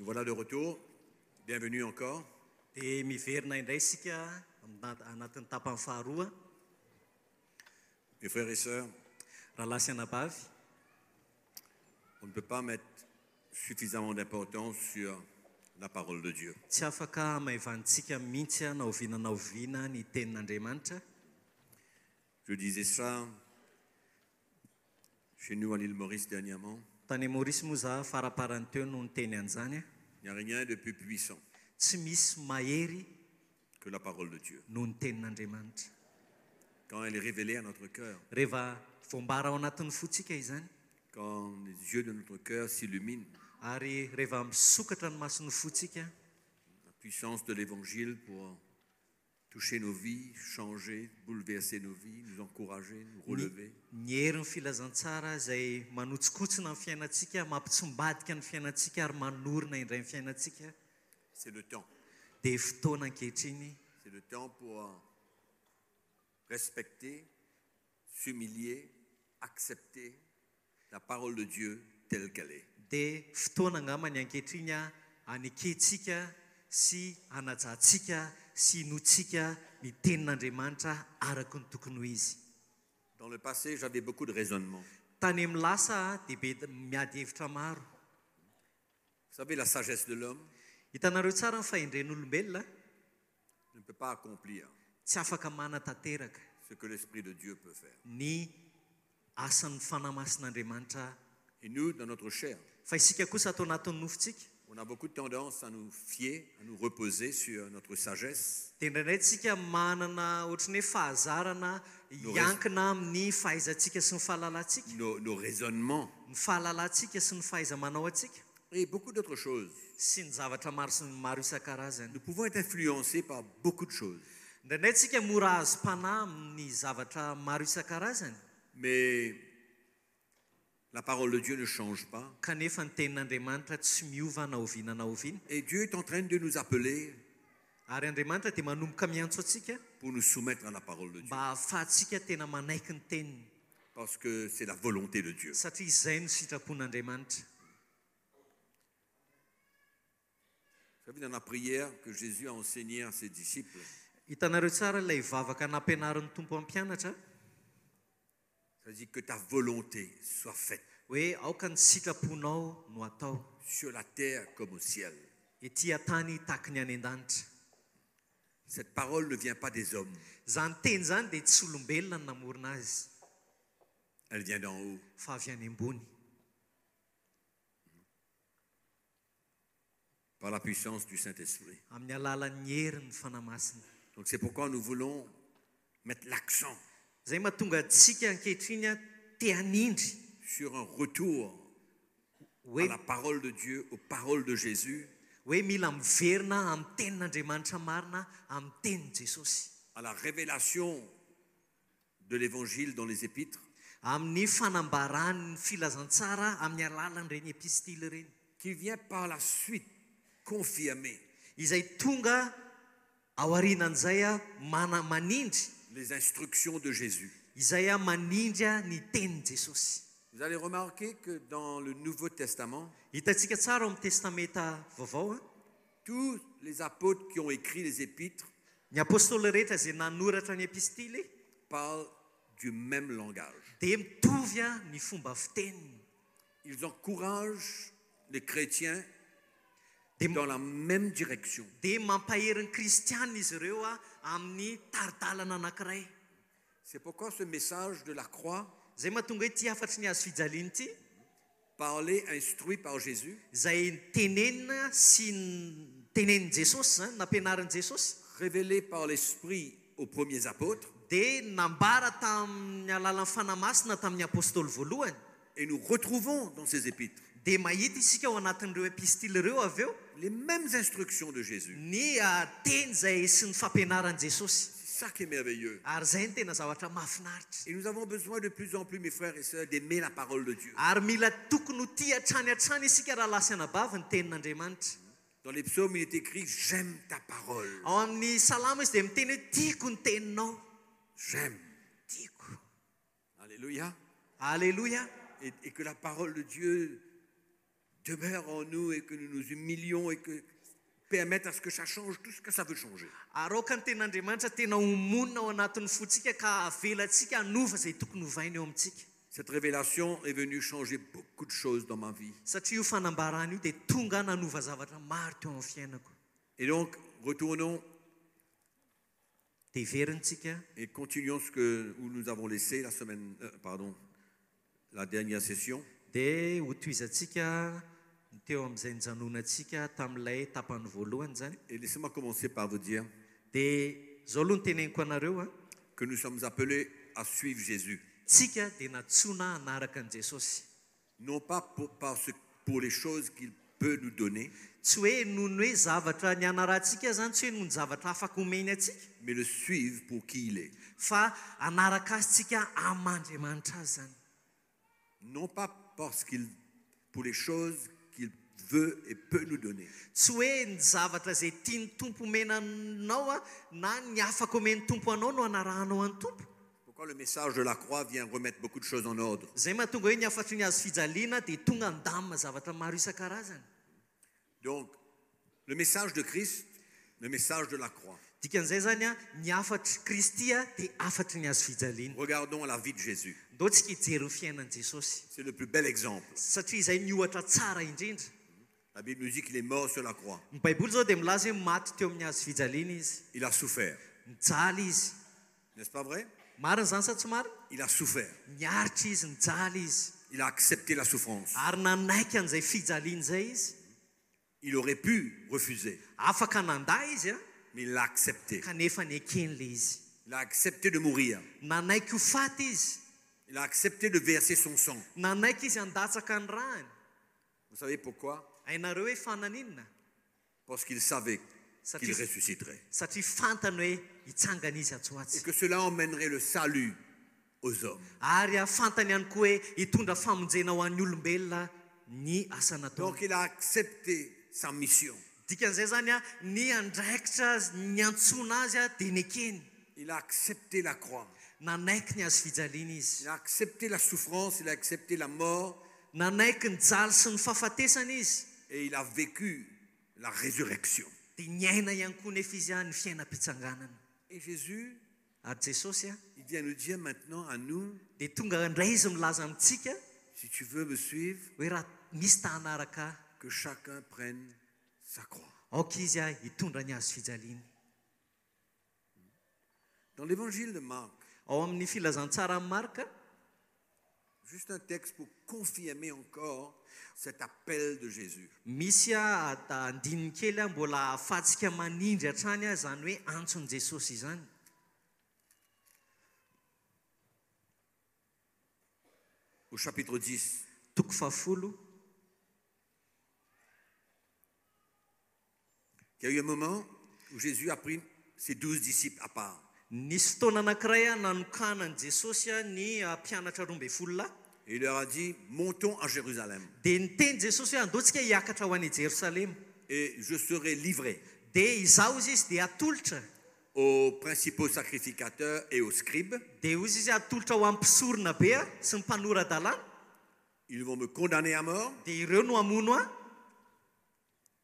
Nous voilà de retour. Bienvenue encore. Dia miverina indray isika anatin'ny tapany faharoa. Mes frères et sœurs, Rahalahy sy anabavy, on ne peut pas mettre suffisamment d'importance sur la parole de Dieu. tsy afaka maivantsika mihitsy na oviana ny tenin'Andriamanitra. Je disais ça chez nous à l'île Maurice dernièrement. Tany Maurice moa za faraparany teo no niteny an'izany. Il n'y a rien de plus puissant Tsy misy mahery que la parole de Dieu. noho ny tenin'Andriamanitra. Quand elle est révélée à notre cœur, Rehefa voambara ao anatin'ny fontsika izany, quand les yeux de notre cœur s'illuminent, ary rehefa misokatra ny mason'ny fontsika, la puissance de l'évangile pour toucher nos vies, changer, bouleverser nos vies, nous encourager, nous relever. ny herin'ny filazantsara izay manotsikotsoina ny fiainantsika, mampitsombadika ny fiainantsika ary manorina indray ny fiainantsika, C'est le temps. dia fotoana ankehitriny C'est le temps pour respecter, s'humilier, accepter la parole de Dieu telle qu'elle est. dia fotoana angamany ankehitriny aneketsika sy anajantsika sy inotsika ny tenin'Andriamanitra araka ny tokony ho izy. Dans le passé, j'avais beaucoup de raisonnements. Tany amin'ny lasa dia be miady hevitra maro. Vous savez, la sagesse de l'homme Hitanareo tsara ny fahendren'olombelona ne peut pas accomplir tsy afaka manatanteraka ce que l'Esprit de Dieu peut faire. ny asan'ny fanamasin'Andriamanitra. Et nous, dans notre chair, Fa isika kosa atao anatin'ny nofontsika on a beaucoup de tendance à nous fier, à nous reposer sur notre sagesse, dia indraindray tsika manana ohatran'ny hoe fahazarana hiankina amin'ny fahaizantsika sy ny fahalalantsika, nos raisonnements ny fahalalantsika sy ny fahaiza-manao antsika et beaucoup d'autres choses. sy ny zavatra maro sy ny maro isan-karazany. Nous pouvons être influencés par beaucoup de choses. Indraindray tsika mora azo mpanahy amin'ny zavatra maro isan-karazany, Mais la parole de Dieu ne change pas. kanefa ny tenin'Andriamanitra tsy miova na oviana na oviana. Et Dieu est en train de nous appeler Ary Andriamanitra dia manomboka miantso antsika pour nous soumettre à la parole de Dieu. mba ahafahantsika tena manaiky ny teniny, Parce que c'est la volonté de Dieu. satria izay no sitrapon'Andriamanitra. Vous savez, dans la prière que Jésus a enseignée à ses disciples, Hitanareo tsara ilay vavaka nampianarin'ny tompo ampianatra ça dit que ta volonté soit faite hoe aoka ny sitraponao no atao sur la terre comme au ciel. ety an-tany tahaka ny any an-danitra. Cette parole ne vient pas des hommes, Zany teny zany dia tsy olombelona no namorona azy, elle vient d'en haut. fa avy any ambony Par la puissance du Saint-Esprit. amin'ny alalan'ny herin'ny fanamasina. Donc c'est pourquoi nous voulons mettre l'accent Zay mahatonga antsika ankehitriny te hanindry sur un retour à la parole de Dieu, aux paroles de Jésus, hoe mila miverina amin'ny tenin'Andriamanitra marina, amin'ny tenin' Jesosy, à la révélation de l'évangile dans les épîtres, amin'ny fanambarany filazantsara amin'ny alalan'ireny epistily ireny, qui vient par la suite confirmer izay tonga ao aorianan'izay manindry, les instructions de Jésus. izay manindry ny tenin' Jesosy. Vous allez remarquer que dans le Nouveau Testament, Hitantsika tsara ao amin'ny testamenta vaovao, tous les apôtres qui ont écrit les épîtres ny apôstôly rehetra izay nanoratra ny epistily parlent du même langage. dia mitovy ny fomba fiteniny. Ils encouragent les chrétiens Dia dans la même direction. dia mampahery ny kristianina izy ireo amin'ny taridalana anankiray. C'est pourquoi ce message de la croix, Zay mahatonga hoe ty afatry ny azo fijaliana ity, parlé, instruit par Jésus, izay tenenina sy tenenin' Jesosy zany, nampianarin' Jesosy, révélé par l'Esprit aux premiers apôtres, dia nambara tamin'ny alalan'ny fanamasina tamin'ny apôstôly voalohany, et nous retrouvons dans ces épîtres dia mahita isika ao anatin'ireo epistily ireo avy eo les mêmes instructions de Jésus. ny teny zay sy ny fampianaran' Jesosy. C'est ça qui est merveilleux. Ary zay ny tena zavatra mahafinaritra. Et nous avons besoin de plus en plus, mes frères et sœurs, d'aimer la parole de Dieu. Ary mila tokony ho tia hatrany isika raha lasa anabavy ny tenin'Andriamanitra. Dans les psaumes, il est écrit « J'aime ta parole. Ao amin'ny salama izy dia miteny hoe tiako ny teninao, J'aime. demeure en nous et que nous nous humilions et que permettre à ce que ça change tout ce que ça veut changer. Ary aoka ny ten'Andriamanitra tena homonina ao anatin'ny fontsika ka avelantsika hanova izay tokony hovaina eo amintsika. Cette révélation est venue changer beaucoup de choses dans ma vie. Satria io fanambarana io dia tonga nanova zavatra maro teo amin'ny fiainako. Et donc, retournons Dia iverintsika et continuons où nous avons laissé la dernière session. dia hotoizantsika teo amin'izay nijanonantsika tamin'ilay tapany voalohany zany. Et laissez-moi commencer par vous dire Dia zao aloha ny teneniko anareo que nous sommes appelés à suivre Jésus. tsika dia natsoina hanaraka an' Jesosy. Non pas pour les choses qu'il peut nous donner, Tsy hoe noho ny hoe zavatra ny anaratsika zany, tsy hoe noho ny zavatra afaka omeny atsika, mais le suivre pour qui il est. fa anaraka azy tsika amin'Andriamanitra azy zany. Non pas pour les choses qu'il veut et peut nous donner, Tsy hoe ny zavatra izay tiany tompo omena anao na ny afaka omeny tompo anao no anarahanao an'ny tompo. Pourquoi le message de la croix vient remettre beaucoup de choses en ordre. Zay mahatonga hoe ny afatry ny azo fijaliana dia tonga andamina zavatra maro isan-karazany. Donc, le message de Christ, le message de la croix. Dikan'izay zany ny afatry Kristy dia afatry ny azo fijaliana. Regardons la vie de Jésus. Ndao tsika hijery ny fiainan'i Jesosy C'est le plus bel exemple. satria izay ny ohatra tsara indrindra. La Bible nous dit qu'il est mort sur la croix. Ny Baiboly zao dia milaza hoe maty teo amin'ny hazo fijaliana izy. Il a souffert. Nijaly izy. N'est-ce pas vrai? Marina zany sa tsy marina? Il a souffert. Niaritra izy, nijaly izy. Il a accepté la souffrance. Ary nanaiky an'izay fijaliana izay izy. Il aurait pu refuser, Afaka nandà izy mais il l'a accepté. kanefa niekeny le izy. Il a accepté de mourir. Nanaiky ho faty izy. Il a accepté de verser son sang. Nanaiky izy handatsaka ny rany. Vous savez pourquoi? Hainareo hoe fananinona? Parce qu'il savait qu'il Satria ressusciterait. satria fantany hoe hitsangana izy Et atsoatsy. que cela emmènerait le salut aux hommes. Ary fantany ihany koa hoe hitondra famonjena ho an'ny olombelona ny asa nataony. Donc il a accepté sa mission. Dikan'izay zany ny andraikitra azy, ny antsoina azy dia niekeny. Il a accepté la croix. Nanaiky ny azo fijaliana izy. Il a accepté la souffrance, il a accepté la mort Nanaiky ny jaly sy ny fahafatesana izy. et il a vécu la résurrection. Dia niaina ihany koa nefa izy ny fiainam-pitsanganana. Et Jésus, Ary Jesosy il vient nous dire maintenant à nous, dia tonga indray izy milaza amintsika si tu veux me suivre, hoe raha misy tahanaraka que chacun prenne sa croix. aoka izy hitondra ny azo fijaliana. Dans l'évangile de Marc, Ao amin'ny filazantsara amin'ny Marka, juste un texte pour confirmer encore cet appel de Jésus. misy andininy kely mbola ahafatsika manindry hatrany zany hoe antson'i Jesosy izany. Au chapitre 10, Toko fahafolo. il y a eu un moment où Jésus a pris ses 12 disciples à part. Nisy fotoana anankiray nanokanan'i Jesosy ny mpianatra 12 Et il leur a dit, montons à Jérusalem dia niteny Jesosy hoe andaontsika hiakatra ho any Jerosalema. et je serai livré Dia izaho izy dia atolotra. aux principaux sacrificateurs et aux scribes. Dia ozy izy atolotra ho ampisorona be sy ny mpanoran-dalàna. Ils vont me condamner à mort Dia ireo no hamono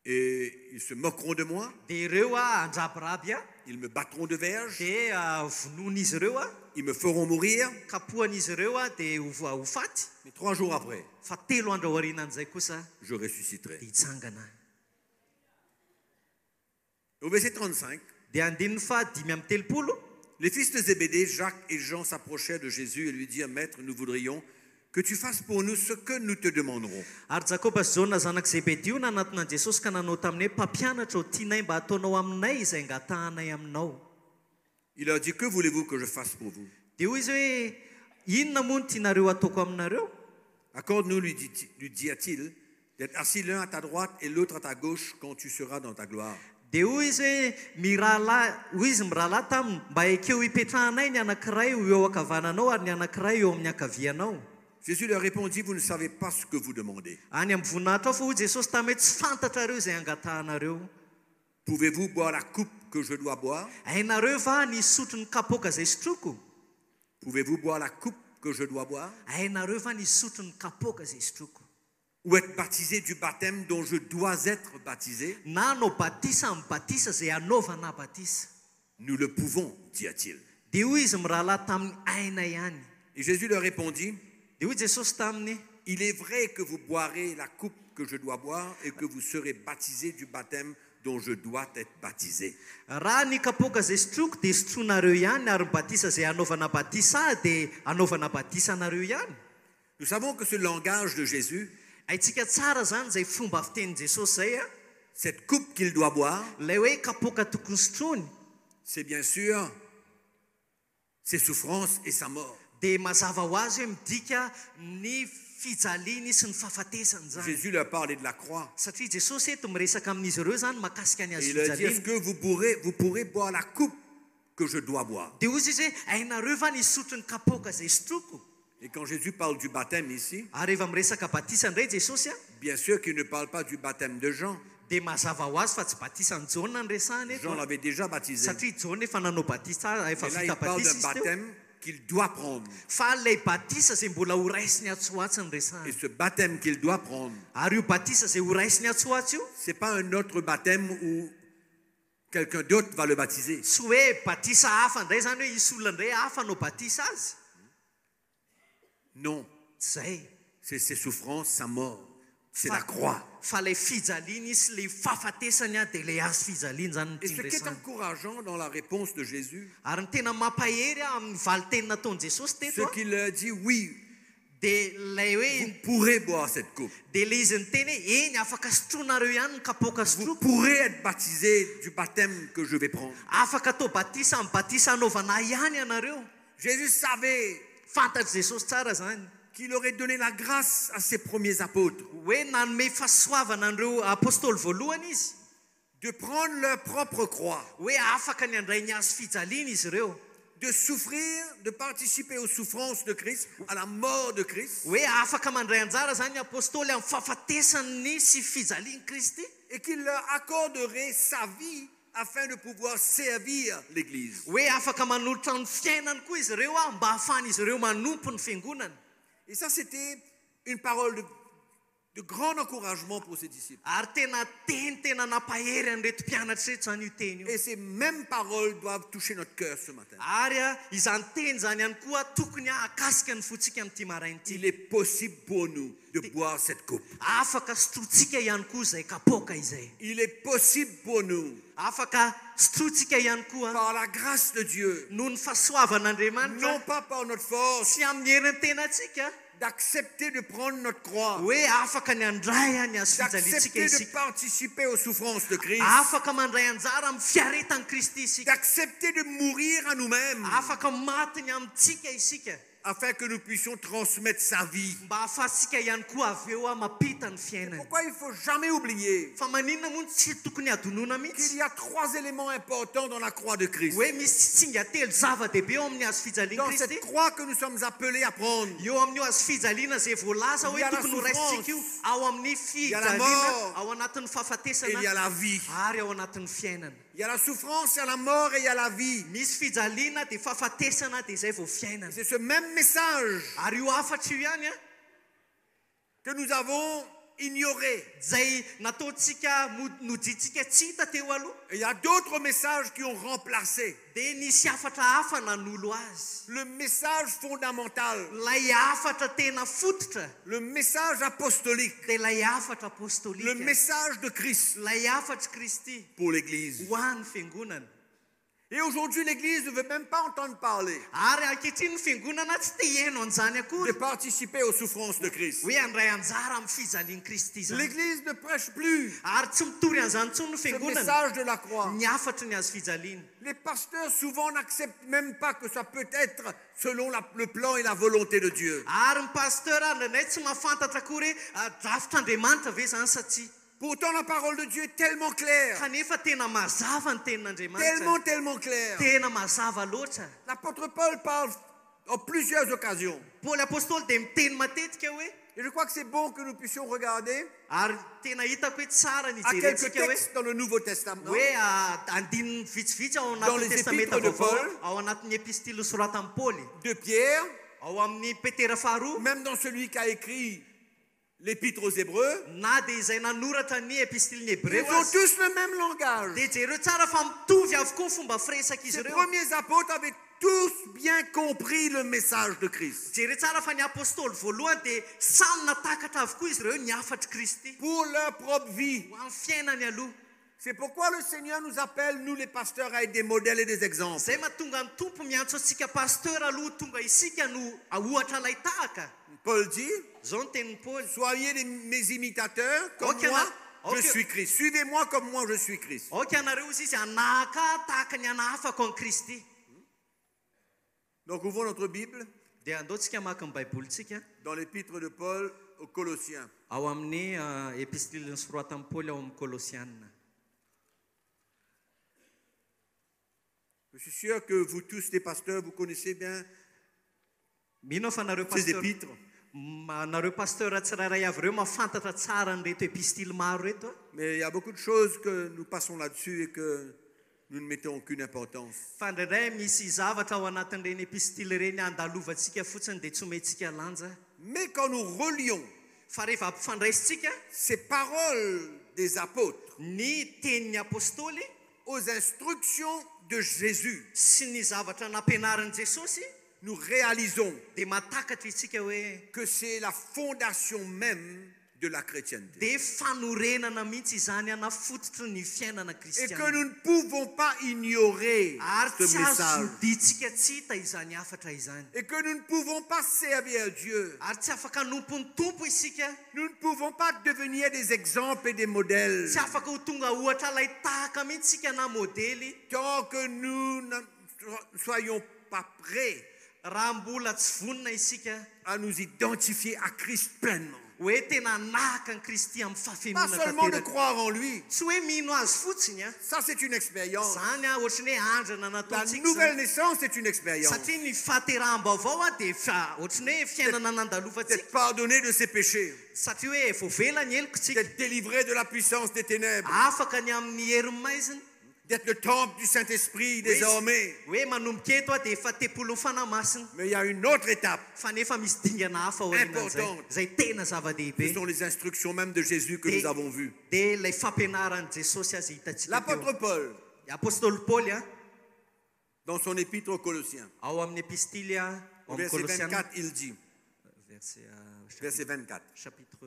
et ils se moqueront de moi. dia ireo andrabiraby Ils me battront de verge. dia vonon'izy ireo Ils me feront mourir. kapohan'izy ireo dia ho faty. Mais 3 jours après, Fa 3 andro aorianan'izay kosa je ressusciterai. dia hitsangana. Au verset 35, Dia andininy fa 5:30. les fils de Zébédée, Jacques et Jean s'approchèrent de Jésus et lui dirent, Maître, nous voudrions que tu fasses pour nous ce que nous te demanderons. Ary Jakoba sy Jona zanak' Zebedeo nanatona an'i Jesosy ka nanao taminy hoe mpampianatra tianay mba ataonao aminay izay ngatahanay aminao. Il leur dit, que voulez-vous que je fasse pour vous? Dia hoy izy hoe inona moa no tianareo ataoko aminareo? Accorde-nous, lui dit-il, d'être assis l'un à ta droite et l'autre à ta gauche quand tu seras dans ta gloire. Dia hoy izy hoe hoy izy mirahalahy taminy mba ekeo hipetrahanay ny anankiray eo ankavananao ary ny anankiray eo amin'ny ankavianao. Jésus leur répondit, vous ne savez pas ce que vous demandez. Any amin'ny voninahitra ao fa hoy Jesosy tamy hoe tsy fantatrareo izay angatahanareo. Pouvez-vous boire la coupe que je dois boire? Hainareo va ny sotro ny kapoaka izay sotroko? Pouvez-vous boire la coupe que je dois boire? Hainareo va ny sotro ny kapoaka izay sotroko? ou être baptisé du baptême dont je dois être baptisé, na anao batisa amin'ny batisa zay anaovana batisa. nous le pouvons, dit-il. Dia hoy izy mirahalahy tamin'ny aina ihany. Et Jésus leur répondit, Dia hoy Jesosy taminy, il est vrai que vous boirez la coupe que je dois boire et que vous serez baptisés du baptême dont je dois être baptisé. raha ny kapoaka zay sotroko dia sotronareo ihany ary ny batisa zay anaovana batisa dia anaovana batisa anareo ihany. Nous savons que ce langage de Jésus, Haitsika tsara zany zay fomba fitenin Jesosy zay a, cette coupe qu'il doit boire, ilay hoe kapoaka tokony sotrony c'est bien sûr ses souffrances et sa mort. dia mazava ho azy hoe midika ny fijaliany sy ny fahafatesany zany. Jésus leur parlait de la croix. Satria Jesosy eto miresaka amin'izy ireo zany mahakasika ny Et azy il leur dit, est-ce fijaliany. que vous pourrez boire la coupe que je dois boire? Dia hozy izy hoe ainareo va ny sotro ny kapoaka zay sotroko. Et quand Jésus parle du baptême ici, Ary rehefa miresaka batisa indray Jesosy a, bien sûr qu'il ne parle pas du baptême de Jean. dia mazava ho azy fa tsy batisany Jaona ny resahany eto Jean a. l'avait déjà baptisé. Satria Jaona efa nanao batisa efa Et là, il vita parle batisa d'un izy teo. baptême qu'il doit prendre. Fa ilay batisa zay mbola ho raisiny atsoatsy ny Et resahany. ce baptême qu'il doit prendre, Ary io batisa zay ho raisiny atsoatsy io ce n'est pas un autre baptême où quelqu'un d'autre va le baptiser. tsy hoe batisa hafa indray zany hoe isy olona indray hafa no batisa azy. Non, Zay. c'est ses souffrances, sa mort. C'est la croix. Fa ilay fijaliany sy ilay fahafatesany a dia ilay azo fijaliany zany Et ce qui est nyresahany. encourageant dans la réponse de Jésus, Ary ny tena mampahery a amin'ny valiteny nataony Jesosy c'est teto a, qu'il leur dit, oui, dia ilay vous hoe pourrez boire cette coupe. dia ilay izy niteny hoe eny afaka sotronareo ihany ny kapoaka Vous sotroko. pourrez être baptisés du baptême que je vais prendre. Afaka atao batisa amin'ny batisa anaovana ihany ianareo. Jésus savait Fantatry Jesosy tsara zany qu'il aurait donné la grâce à ses premiers apôtres hoe nanome fahasoavana andreo apôstôly voalohany izy de prendre leur propre croix, hoe afaka ny andray ny azo fijaliana izy ireo, de souffrir, de participer aux souffrances de Christ, à la mort de Christ, hoe afaka mandray anjara zany ny apôstôly amin'ny fahafatesany sy fijaliany Kristy, et qu'il leur accorderait sa vie afin de pouvoir servir l'Église. hoe afaka manolotra ny fiainany koa izy ireo a mba hahafahan'izy ireo manompo ny fiangonana. Et ça, c'était une parole de grand encouragement pour ses disciples. Ary tena nampahery an'ireto mpianatra reto zany io teny io. Et ces mêmes paroles doivent toucher notre cœur ce matin. Ary a izany teny zany ihany koa tokony akasika ny fotsika amin'ity marain'ity. Il est possible pour nous de boire cette coupe. Afaka sotrotsika ihany koa zay kapoaka izay. Il est possible pour nous, Afaka sotrotsika ihany koa par la grâce de Dieu, noho ny fahasoavan'Andriamanitra, non pas par notre force, sy amin'ny herin'ny tenatsika, d'accepter de prendre notre croix, hoe afaka ny andray ny azo fijaliantsika d'accepter de isika, participer aux souffrances de Christ, afaka mandray anjara amin'ny fiaretan'i Kristy isika, d'accepter de mourir à nous-mêmes, afaka matiny amintsika isika, afin que nous puissions transmettre sa vie. mba ahafahantsika ihany koa avy eo a mampita ny fiainany. Pourquoi il ne faut jamais oublier Fa maninona moa tsy tokony adonona qu'il mihitsy y a 3 éléments importants dans la croix de Christ. hoe misy tsinga telo zava-dehibe eo amin'ny azo fijaliana Dans Kristy. cette croix que nous sommes appelés à prendre, Eo amin'io azo fijaliana zay voalaza hoe Il y a la tokony ho raisitsika io ao amin'ny y a la fijaliana mort. ao anatin'ny et il y a fahafatesana la vie. ary ao anatin'ny fiainana. Il y a la souffrance, il y a la mort et il y a la vie. Misy fijaliana dia fahafatesana dia izay vao fiainana. C'est ce même message Ary io afatra io ihany a que nous avons ignoré. zay nataontsika noditsika tsy hita teo aloha, Et il y a d'autres messages qui ont remplacé dia nisy afatra hafa nanolo azy. le message fondamental, Ilay afatra tena fototra le message apostolique, dia ilay afatra le apôstôlika, message de Christ ilay afatra Kristy pour l'Église. ho an'ny fiangonana. Et aujourd'hui, l'Église ne veut même pas entendre parler Ary ankehitriny ny fiangonana tsy te hihaino an'izany de akory participer aux souffrances de Christ. hoe handray anjara amin'ny fijalian'i Kristy zany. L'Église ne prêche plus Ary tsy mitory an'izany intsony ny ce fiangonana, message de la croix. ny afatra ny azo fijaliana. Les pasteurs souvent n'acceptent même pas que ça peut être selon le plan et la volonté de Dieu. Ary ny pasteur ndraindray tsy mahafantatra akory hoe drafitr'Andriamanitra ve zany sa tsy. Pourtant, la parole de Dieu est tellement claire, Kanefa tena mazava ny tenin'Andriamanitra, tellement claire. tena mazava loatra. L'apôtre Paul parle en plusieurs occasions. Paoly apôstôly dia miteny matetika hoe, Et je crois que c'est bon que nous puissions regarder ary tena hitako hoe tsara ny à quelques jerentsika hoe textes dans le Nouveau Testament. hoe andininy vitsivitsy ao Dans les anatin'ny testamenta épîtres de vaovao, Paul. ao anatin'ny epistily soratan Paoly, De Pierre, ao amin'ny Petera faharoa, même dans celui qui a écrit l'épître aux Hébreux, na dia izay nanoratra ny epistiliny ils Hébreu ont azy tous le même langage. dia jereo tsara fa mitovy avokoa fomba firesaka izy Les ireo premiers apôtres avaient tous bien compris le message de Christ. jereo tsara fa ny apôstôly voalohany dia samy natakatra avokoa izy ireo ny afatry Kristy Pour leur propre vie. ho amin'ny fiainany aloha C'est pourquoi le Seigneur nous appelle, nous les pasteurs, à être des modèles et des exemples. zay mahatonga ny tompo miantso antsika pasteur aloha tonga isika no ahoatra ilay tahaka Paul dit, zao ny tenin'ny Paoly soyez mes imitateurs comme Ok, moi, ok. je suis Christ. Suivez-moi comme moi, je suis Christ. ok anareo izy izy anahaka tahaka ny anahafako an Kristy Donc ouvrons notre Bible dia andaontsika maka ny baibolitsika dans l'épître de Paul aux Colossiens. ao amin'ny epistiliny soroatan'ny Paoly ao amin'ny Kolosianina. Je suis sûr que vous tous, les pasteurs, vous connaissez bien Mino fa nareo ces pasteur épîtres. nareo pasteur tsirairay avy ireo mahafantatra tsara nyreto epistily maro reto a. Mais il y a beaucoup de choses que nous passons là-dessus et que nous ne mettons aucune importance. Fa indraindray misy zavatra ao anatin'ireny epistily ireny andalovantsika fotsiny dia tsy omentsika lanja Mais quand nous relions fa rehefa ampifandraisitsika ces paroles des apôtres ny tenin'ny apôstôly aux instructions de Jésus, sy ny zavatra nampianarin'i Jesosy nous réalisons dia mahatakatra isika hoe que c'est la fondation même de la chrétienté. dia fanorenana mihitsy izany anafototry ny fiainana Et que kristiana nous ne pouvons pas ignorer ary ce tsy azo message. zoditsika tsy hita izany afatra izany Et que nous ne pouvons pas servir Dieu. ary tsy afaka hanompo ny tompo isika Nous ne pouvons pas devenir des exemples et des modèles tsy afaka ho tonga ohatra ilay tahaka mihitsy sika na modely tant que nous ne soyons pas prêts raha mbola tsy vonina isika à nous identifier à Christ pleinement. hoe tena nahaka ny Kristy amin'ny Pas fahafenona seulement de tanteraka croire en lui. tsy hoe mino azy fotsiny a Ça, c'est une expérience. zany a ohatrany hoe andrana La nataontsika nouvelle zany. naissance, c'est une expérience. satria ny fahateraham-baovao a dia ohatrany hoe fiainana nandalovatsika D'être pardonné de ses péchés, satria hoe voavela ny heloko tsika d'être délivré de la puissance des ténèbres, afaka ny amin'ny herin'ny maizina d'être le temple du Saint-Esprit désormais. hoe manomboka eto a dia efa tempolon'ny fanamasina Mais il y a une autre étape. fa nefa misy dingana hafa ao arinan'izay Importante. zay tena Ce zava-dehibe sont les instructions même de Jésus que nous avons vues. dia ilay fampianaran'i Jesosy azy hitantsika L'apôtre Paul, teo apôstôly Paoly a dans son épître aux Colossiens, ao amin'ny epistily a au ao amin'ny verset Kolosiana 24, il dit, verset 24, chapitre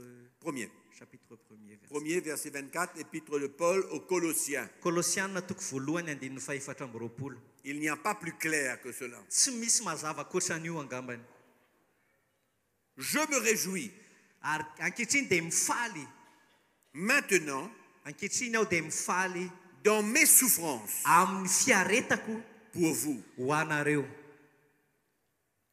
premier, 1er verset. premier verset 24, épître de Paul aux Colossiens. Kolosiana toko voalohany andininy faefatra amby roapolo Il n'y a pas plus clair que cela. tsy misy mazava koatran'io angambany Je me réjouis ary ankehitriny dia mifaly maintenant ankehitriny aho dia mifaly dans mes souffrances amin'ny fiaretako pour vous. ho anareo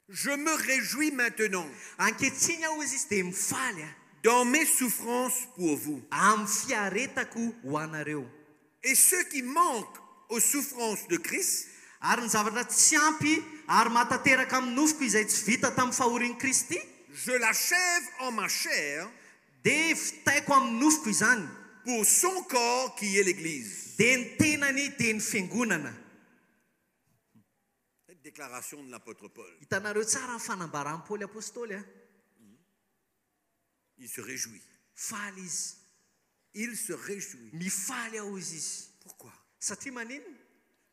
Je me réjouis maintenant ankehitriny aho izy izy dia mifaly a dans mes souffrances pour vous. amin'ny fiaretako ho anareo Et ceux qui manquent aux souffrances de Christ ary ny zavatra tsy ampy ary mahatateraka amin'ny nofoko izay tsy vita tamin'ny fahorian'i Kristy je l'achève en ma chair dia vitaiko amin'ny nofoko izany pour son corps qui est l'Église. dia ny tenany dia ny fiangonana Cette déclaration de l'apôtre Paul, hitanareo tsara ny fanambaran'i Paoly apôstôly a il se réjouit. faly izy Il se réjouit. mifaly ao izy izy Pourquoi? satria maninona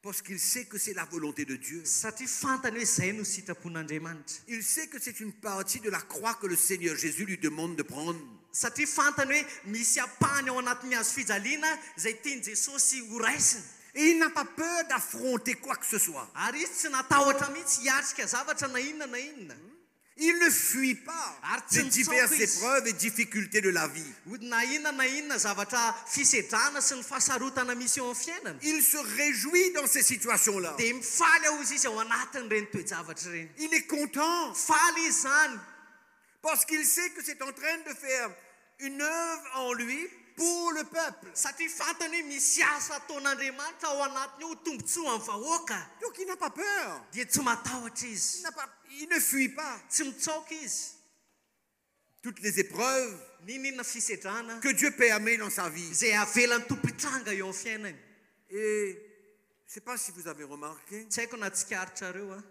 Parce qu'il sait que c'est la volonté de Dieu. satria fantany hoe zay no sitrapon'Andriamanitra Il sait que c'est une partie de la croix que le Seigneur Jésus lui demande de prendre. satria fantany hoe misy apahany ao anatin'ny hazo fijaliana zay tiany Jesosy ho raisiny Et il n'a pas peur d'affronter quoi que ce soit. ary izy tsy natahotra mihitsy hiatrika zavatra na inona na inona Il ne fuit pas les diverses épreuves et difficultés de la vie. na inona na inona zavatra fisedrana sy ny fahasarotana misy eo amin'ny fiainana Il se réjouit dans ces situations-là. dia mifaly ao izy izy ao anatin'ireny toe-javatra ireny Il est content faly izy zany parce qu'il sait que c'est en train de faire une œuvre en lui pour le peuple. satria fantany hoe misy asa ataon'Andriamanitra ao anatiny io ho tombontsoa amin'ny vahoaka Donc il n'a pas peur. dia tsy matahotra izy Il ne fuit pas. tsy mitsaoka izy Toutes les épreuves ninona fisedrana que Dieu permet dans sa vie. zay avelan'ny tompo hitranga eo amin'ny fiainany Et je ne sais pas si vous avez remarqué, tsy haiko na tsikaritra reo a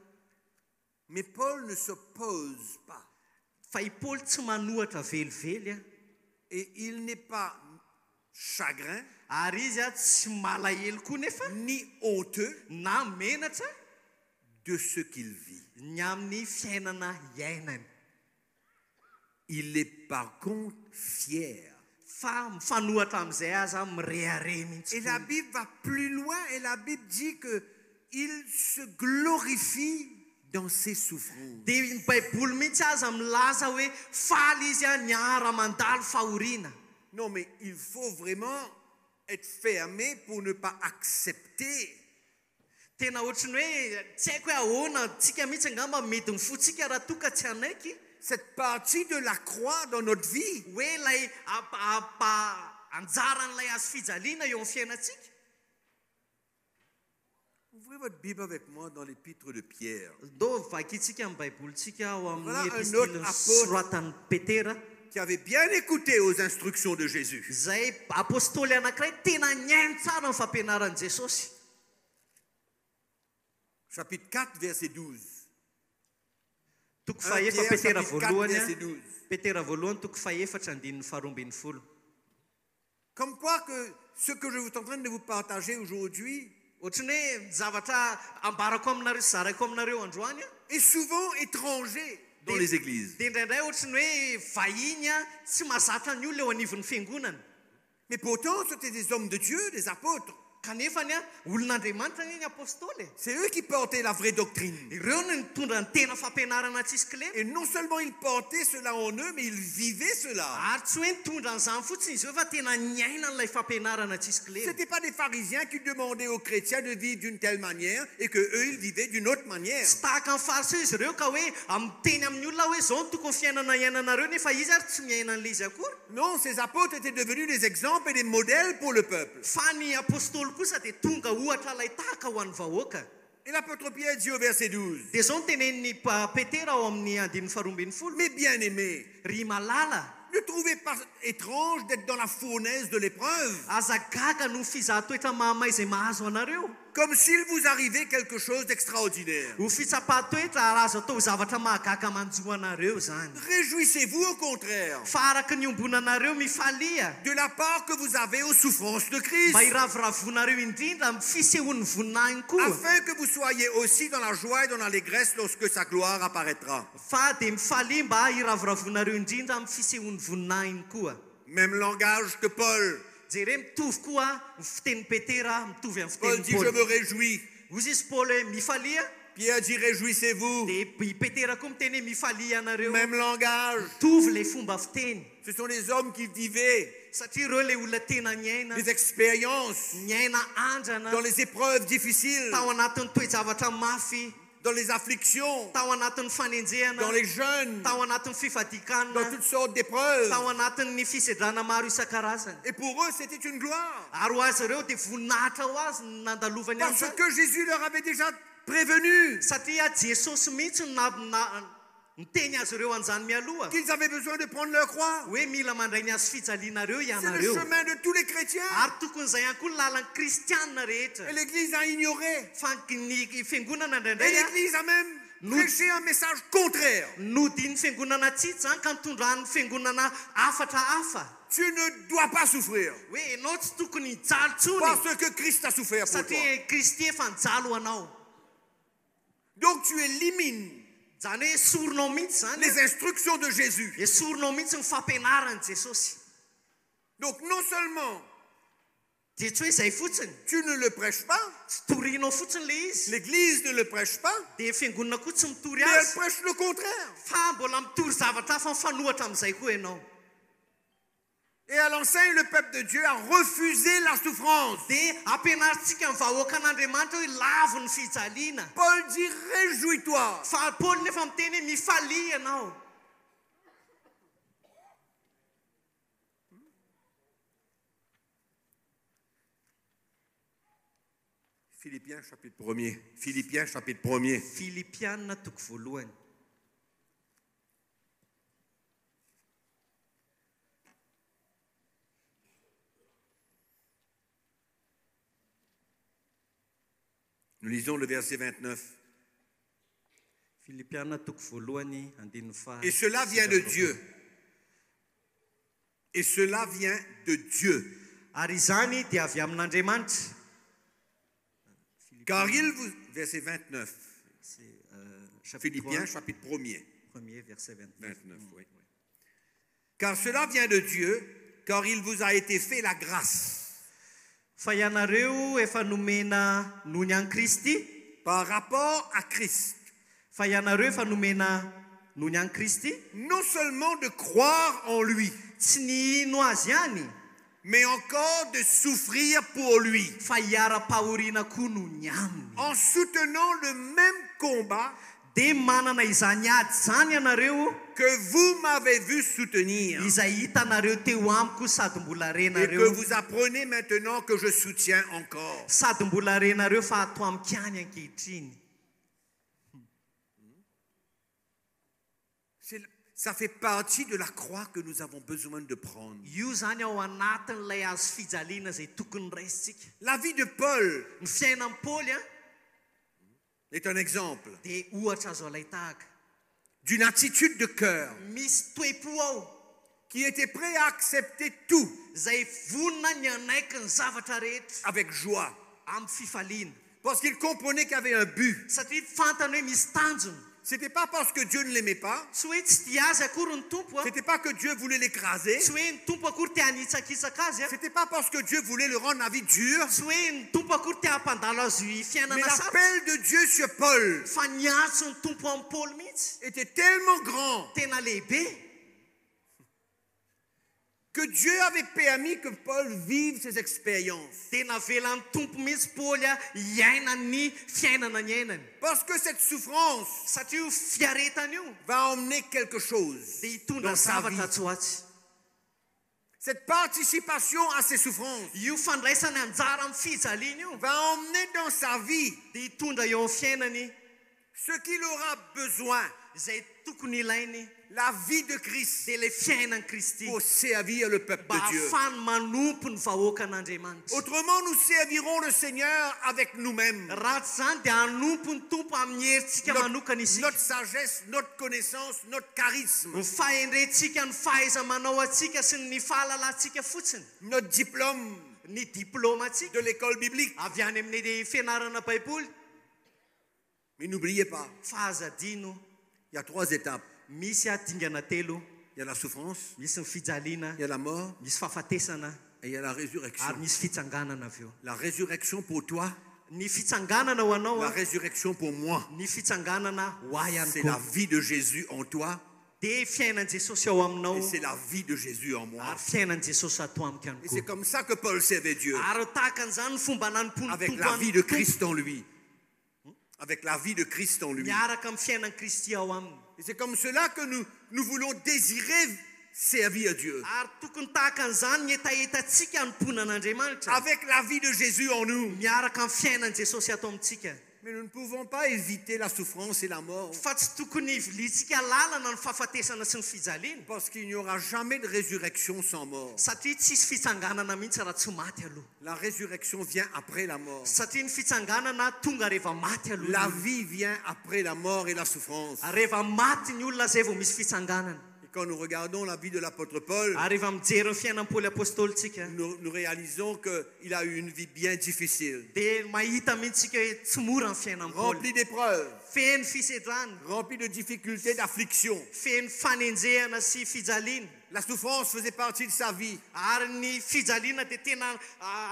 mais Paul ne s'oppose pas fa i Paoly tsy manohatra velively a. Et il n'est pas chagrin, Ary izy a tsy malahelo koa nefa ni honteux na menatra de ce qu'il vit. ny amin'ny fiainana iainany. Il est par contre fier. Fa mifanohatra amin'izay aza mirehare mihitsy. Et la Bible va plus loin et la Bible dit qu'il se glorifie dans ses souffrances. Dia ny baiboly mihitsy aza milaza hoe faly izy a niara-mandalo fahoriana. Non, mais il faut vraiment être fermé pour ne pas accepter. Tena ohatrany hoe tsy haiko hoe ahoana tsika mihitsy angamba mety mifotsika raha toa ka tsy anaiky Cette partie de la croix dans notre vie. hoe ilay anjaran'ilay azo fijaliana eo amin'ny fiainantsika. Ouvrez votre Bible avec moi dans l'épître de Pierre. Do vakitsika amin'ny baibolitsika ao Voilà amin'ny un epistile autre apôtre. soratan'ny Petera. Qui avait bien écouté aux instructions de Jésus. Izay apôstôly anankiray tena niaino tsara ny fampianaran'i Jesosy. Chapitre 4, verset 12. Toko 1 fahefa Pierre, Petera chapitre 4, voalohany verset a. 12. Petera voalohany toko faefatra andininy faharoambin'ny folo. Comme quoi que ce que je suis en train de vous partager aujourd'hui Ohatrany hoe zavatra ambarako aminareo sy zaraiko aminareo androany a. est souvent étranger dans les églises. Dia indraindray ohatrany hoe vahiny a tsy mahazatra ny olona eo anivon'ny fiangonana. Mais pourtant, c'était des hommes de Dieu, des apôtres. Kanefany a olon'Andriamanitra ny apôstôly. C'est eux qui portaient la vraie doctrine. Ireo no nitondra ny tena fampianarana tsisy kilena. Et non seulement ils portaient cela en eux, mais ils vivaient cela. Ary tsy hoe nitondra an'izany fotsiny izy eo fa tena niaina n'ilay fampianarana tsisy Ce kilena. n'étaient pas des pharisiens qui demandaient aux chrétiens de vivre d'une telle manière et qu'eux, ils vivaient d'une autre manière. Tsy tahaka ny fariseo izy ireo ka hoe miteny amin'ny olona hoe zao no tokony fiainana iainanareo nefa izy ary tsy miaina n'ilay izy akory. Non, ces apôtres étaient devenus des exemples et des modèles pour le peuple. Fa ny apôstôly kosa dia tonga ohatra ilay tahaka ho an'ny vahoaka. Et l'apôtre Pierre dit au verset 12, Dia zao no tenenin'ny Petera ao amin'ny andininy faharoambin'ny folo. mes bien-aimés, Ry malala, ne trouvez pas étrange d'être dans la fournaise de l'épreuve, aza gaga no fizahan-toetra mahamay izay mahazo anareo. comme s'il vous arrivait quelque chose d'extraordinaire. Ho fitsapahan-toetra ary azo atao zavatra mahagaga manjo anareo zany. Réjouissez-vous au contraire Fa araka ny ombonanareo mifalia de la part que vous avez aux souffrances de Christ, mba hiravoravonareo indrindra amin'ny fisehoan'ny voninahiny koa. afin que vous soyez aussi dans la joie et dans l'allégresse lorsque sa gloire apparaîtra. Fa dia mifalia mba hiravoravonareo indrindra amin'ny fisehoan'ny voninahiny koa. Même langage que Paul. Jere mitovy koa ny fitenin'ny Petera mitovy amin'ny Paul dit, je fitenin'ny me Paul. réjouis. Ozy izy Paul hoe mifalia, Pierre dit, réjouissez-vous. dia i Petera koa miteny hoe mifalia anareo. Même langage. Mitovy ilay fomba fiteny. Ce sont des hommes qui vivaient Satria ireo ilay olona tena niaina, des expériences niaina andrana dans les épreuves difficiles, tao anatin'ny toe-javatra mafy, dans les afflictions, tao anatin'ny fanenjehana, dans les jeûnes, tao anatin'ny fifadikanana, dans toutes sortes d'épreuves. tao anatin'ny fisedrana maro isan-karazany. Et pour eux, c'était une gloire. Ary ho azy ireo dia voninahitra ho azy ny nandalovany Parce an'izany. que Jésus leur avait déjà prévenu Satria Jesosy mihitsy niteny azy ireo an'izany mialoha qu'ils avaient besoin de prendre leur croix. hoe mila mandray ny azo fijalianareo C'est le ianareo. chemin de tous les chrétiens. Ary tokon'izay ihany koa ny lalan'ny kristianina rehetra. Et l'Église a ignoré. Fa ny fiangonana Et indraindray l'Église a même prêché un message contraire. nodiny fiangonana tsitsy zany ka nitondrany fiangonana hafatra hafa Tu ne dois pas souffrir hoe ianao tsy tokony hijaly tsony parce que Christ a souffert pour toi. satria Kristy efa nijaly anao. Donc tu élimines Zany hoe esorinao mihitsy zany les instructions de Jésus. esorinao mihitsy ny fampianarany Jesosy. Donc non seulement Dia tsy hoe izay fotsiny, tu ne le prêches pas, tsy torianao fotsiny le izy, l'Église ne le prêche pas, dia fiangonana koa tsy mitory mais elle azy, prêche le contraire. fa mbola mitory zavatra hafa mifanohatra amin'izay koa ianao. Et elle enseigne, le peuple de Dieu a refusé la souffrance. Dia ampianarintsika ny vahoaka an'Andriamanitra hoe lavo ny fijaliana. Paul dit, réjouis-toi. Fa Paoly nefa miteny hoe mifalia ianao. Philippiens chapitre 1er. Philippiens chapitre 1er. Filipianina toko voalohany. Nous lisons le verset 29. Filippiana toko voalohany andininy Et cela vient de Dieu. Et cela vient de Dieu. Ary izany dia avy amin'Andriamanitra. Car il vous... Verset 29. Philippiens, chapitre 1er. Verset 29, oui. Car cela vient de Dieu, car il vous a été fait la grâce. Fa ianareo efa nomena noho ny an'i Kristy. Par rapport à Christ. Fa ianareo efa nomena noho ny an'i Kristy. Non seulement de croire en lui. Tsy ny ino azy ihany. Mais encore de souffrir pour lui. Fa hiara-pahoriana koa noho ny aminy. En soutenant le même combat. De manana izany ady zany ianareo. Que vous m'avez vu soutenir. Izay hitanareo teo amiko sady mbola renareo. Et que vous apprenez maintenant que je soutiens encore. Sady mbola renareo fa ato amiko ihany ankehitriny. Ça fait partie de la croix que nous avons besoin de prendre. Io zany ao anatin'ilay azo fijaliana zay tokony raisitsika. La vie de Paul Ny fiainan'i Paoly est un exemple dia ohatra azo alay tahaka. d'une attitude de cœur Misy toe-po ao qui était prêt à accepter tout zay vonona ny anaiky ny zavatra rehetra avec joie. amin'ny fifaliana. Parce qu'il comprenait qu'il y avait un but. Satria fantany hoe misy tanjona. Ce n'était pas parce que Dieu ne l'aimait pas. Tsy hoe tsy tia azy akory ny tompo. Ce n'était pas que Dieu voulait l'écraser. Tsy hoe ny tompo akory tia hanitsakitsaka azy. Ce n'était pas parce que Dieu voulait le rendre la vie dure. Tsy hoe ny tompo akory tia hampandalo azy Mais fiainana sarotra. l'appel de Dieu sur Paul Fa ny antso ny tompo amin'ny Paoly mihitsy était tellement grand tena lehibe que Dieu avait permis que Paul vive ses expériences. dia navelan'ny tompo mihitsy Paoly hiaina ny fiainana ny ainany. Parce que cette souffrance Satria io fiaretana io va emmener quelque chose dia hitondra dans sa vie. zavatra tsoatsy. Cette participation à ces souffrances Io fandraisany anjara amin'ny fijaliana io va emmener dans sa vie dia hitondra eo amin'ny fiainany ce qu'il aura besoin, izay tokony ilainy la vie de Christ, dia ilay fiainan'i Kristy pour servir le peuple mba de Dieu. ahafany manompo ny vahoakan'Andriamanitra. Autrement, nous servirons le Seigneur avec nous-mêmes. Raha tsy zany dia hanompo ny tompo amin'ny herintsika manokana isika. Notre sagesse, notre connaissance, notre charisme, Ny fahendrentsika, ny fahaiza-manao atsika sy ny fahalalantsika fotsiny. notre diplôme Ny diplôma atsika de l'école biblique. avy any amin'ny fianarana baiboly. Mais n'oubliez pas, Fa aza adino il y a 3 étapes. misy adingana telo. Il y a la souffrance, Misy ny fijaliana, il y a la mort misy fahafatesana et il y a la ary résurrection. misy fitsanganana avy eo. La résurrection pour toi, Ny fitsanganana ho anao la résurrection pour moi. ny fitsanganana ho ahy ihany C'est la koa. vie de Jésus en toi Dia fiainan' Jesosy ao aminao et c'est la vie de Jésus en moi. ary fiainan' Jesosy ato amiko ihany Et c'est koa. comme ça que Paul servait Dieu, Ary tahaka an'izany ny fomba nanompo ny avec tompo la vie de amin'ny Christ en lui. Avec la vie de Christ en lui. miaraka amin'ny fiainan' Kristy ao aminy. Et c'est comme cela que nous voulons désirer servir Dieu. Ary tokony tahaka an'izany ny etaetantsika hanompoana an'Andriamanitra Avec la vie de Jésus en nous. miaraka amin'ny fiainan' Jesosy ato amintsika. Mais nous ne pouvons pas éviter la souffrance et la mort. Fa tsy tokony iviliantsika lalana ny fahafatesana sy ny fijaliana. Parce qu'il n'y aura jamais de résurrection sans mort. Satria tsisy fitsanganana mihitsy raha tsy maty aloha. La résurrection vient après la mort. Satria ny fitsanganana tonga rehefa maty aloha. La vie vient après la mort et la souffrance. Rehefa maty ny olona zay vao misy fitsanganana. Et quand nous regardons la vie de l'apôtre Paul, Ary rehefa mijery ny fiainan'ny Paoly apôstôlitsika nous réalisons qu'il a eu une vie bien difficile, dia mahita mihitsika hoe tsy mora ny fiainan'ny Paoly. remplie d'épreuves, Feno fisedrana, remplie de difficultés, d'afflictions. feno fanenjehana sy fijaliana. La souffrance faisait partie de sa vie. Ary ny fijaliana dia tena